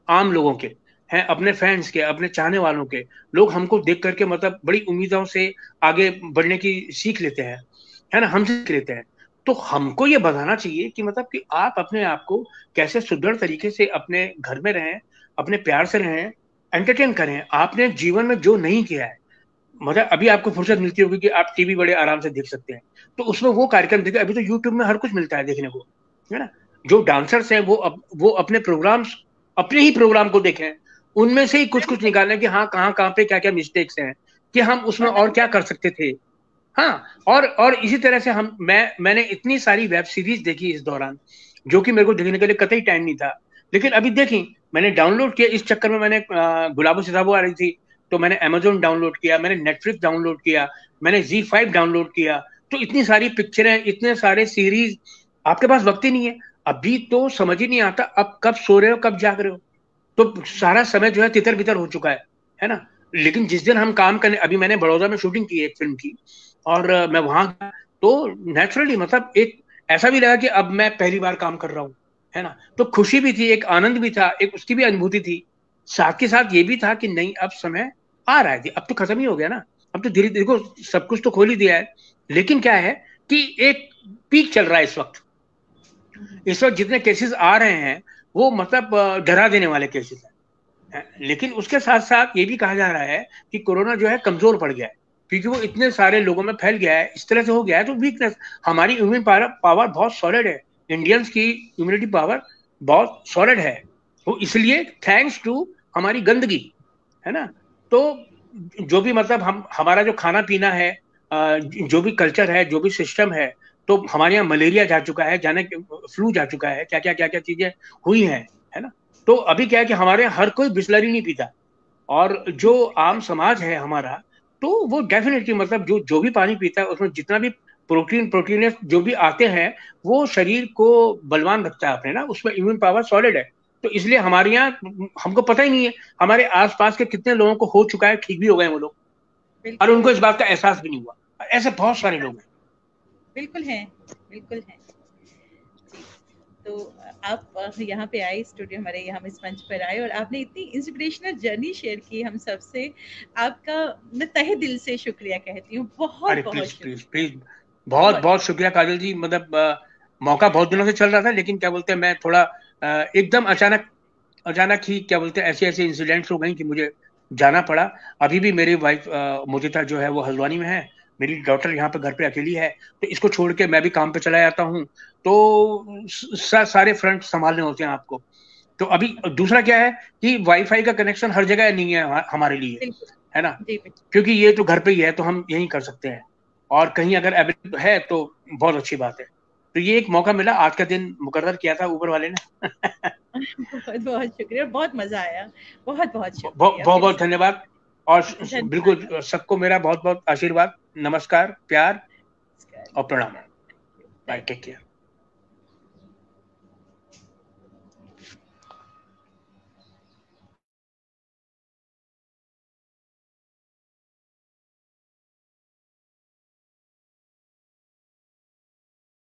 आम लोगों के, हैं अपने फैंस के, अपने चाहने वालों के। लोग हमको देख करके मतलब बड़ी उम्मीदों से आगे बढ़ने की सीख लेते हैं, है ना, हम सीख लेते हैं। तो हमको ये बताना चाहिए कि मतलब कि आप अपने आप को कैसे सुदृढ़ तरीके से अपने घर में रहें, अपने प्यार से रहें, एंटरटेन करें। आपने जीवन में जो नहीं किया है, मतलब अभी आपको फुर्सत मिलती होगी कि आप टीवी बड़े आराम से देख सकते हैं, तो उसमें वो कार्यक्रम देखें। अभी तो यूट्यूब में हर कुछ मिलता है देखने को, है ना। जो डांसर्स हैं वो अपने प्रोग्राम्स, अपने ही प्रोग्राम को देखें, उनमें से ही कुछ कुछ निकालें कि हाँ कहाँ पे क्या क्या मिस्टेक्स हैं, कि हम उसमें और क्या कर सकते थे। हाँ, और इसी तरह से मैंने इतनी सारी वेब सीरीज देखी इस दौरान, जो कि मेरे को देखने के लिए कतई टाइम नहीं था, लेकिन अभी देखी, मैंने डाउनलोड किया। इस चक्कर में मैंने गुलाबो सिताबो आ रही थी तो मैंने Amazon डाउनलोड किया, मैंने नेटफ्लिक्स डाउनलोड किया, मैंने ZEE5 डाउनलोड किया। तो इतनी सारी पिक्चरें, इतने सारे सीरीज, आपके पास वक्त ही नहीं है। अभी तो समझ ही नहीं आता अब कब सो रहे हो कब जाग रहे हो, तो सारा समय जो है तितर बितर हो चुका है ना। लेकिन जिस दिन हम काम करने, अभी मैंने बड़ौदा में शूटिंग की एक फिल्म की, और मैं वहां, तो नेचुरली मतलब एक ऐसा भी लगा कि अब मैं पहली बार काम कर रहा हूँ, है ना। तो खुशी भी थी, एक आनंद भी था, एक उसकी भी अनुभूति थी, साथ के साथ ये भी था कि नहीं अब समय आ रहा है, अब तो खत्म ही हो गया ना, अब तो धीरे धीरे देखो सब कुछ तो खोल ही दिया है। लेकिन क्या है कि एक पीक चल रहा है इस वक्त जितने केसेस आ रहे हैं वो मतलब डरा देने वाले केसेस हैं। लेकिन उसके साथ साथ ये भी कहा जा रहा है कि कोरोना जो है कमजोर पड़ गया है, क्योंकि वो इतने सारे लोगों में फैल गया है, इस तरह से हो गया है। तो वीकनेस, हमारी इम्यून पावर बहुत सॉलिड है, इंडियंस की इम्यूनिटी पावर बहुत सॉलिड है, वो इसलिए थैंक्स टू हमारी गंदगी, है ना। तो जो भी मतलब हमारा जो खाना पीना है, जो भी कल्चर है, जो भी सिस्टम है, तो हमारे यहाँ मलेरिया जा चुका है, जाने फ्लू जा चुका है, क्या क्या क्या क्या चीजें हुई हैं, है ना। तो अभी क्या है कि हमारे यहाँ हर कोई बिस्लरी नहीं पीता, और जो आम समाज है हमारा, तो वो डेफिनेटली मतलब जो जो भी पानी पीता है उसमें जितना भी प्रोटीन जो भी आते हैं, वो शरीर को बलवान रखता है अपने ना, उसमें इम्यून पावर सॉलिड है। तो इसलिए हमारे यहाँ हमको पता ही नहीं है, हमारे आसपास के कितने लोगों को हो चुका है, ठीक भी हो गए वो लोग, और उनको इस बात का एहसास भी नहीं हुआ। ऐसे बहुत सारे लोग हैं। बिल्कुल हैं, बिल्कुल हैं। तो आप यहाँ पे आए, स्टूडियो हमारे यहाँ इस मंच पर आए, और आपने इतनी इंस्पिरेशनल जर्नी शेयर की हम सबसे। आपका मैं तहे दिल से शुक्रिया कहती हूँ, बहुत बहुत प्लीज बहुत बहुत शुक्रिया काजल जी। मतलब मौका बहुत दिनों से चल रहा था, लेकिन क्या बोलते हैं, मैं थोड़ा एकदम अचानक ही क्या बोलते हैं ऐसे ऐसे इंसिडेंट्स हो गई कि मुझे जाना पड़ा। अभी भी मेरी वाइफ मोदिता जो है वो हल्द्वानी में है, मेरी डॉटर यहाँ पे घर पे अकेली है, तो इसको छोड़ के मैं भी काम पे चला जाता हूँ, तो सारे फ्रंट संभालने होते हैं आपको। तो अभी दूसरा क्या है कि वाईफाई का कनेक्शन हर जगह नहीं है हमारे लिए, है ना, क्योंकि ये तो घर पे ही है, तो हम यही कर सकते हैं, और कहीं अगर अवेलेबल है तो बहुत अच्छी बात है। तो ये एक मौका मिला, आज का दिन मुकर्रर किया था ऊबर वाले ने। बहुत बहुत शुक्रिया, बहुत मजा आया, बहुत बहुत शुक्रिया, बहुत बहुत धन्यवाद, और बिल्कुल सबको मेरा बहुत बहुत आशीर्वाद, नमस्कार, प्यार और प्रणाम। Bye, take care.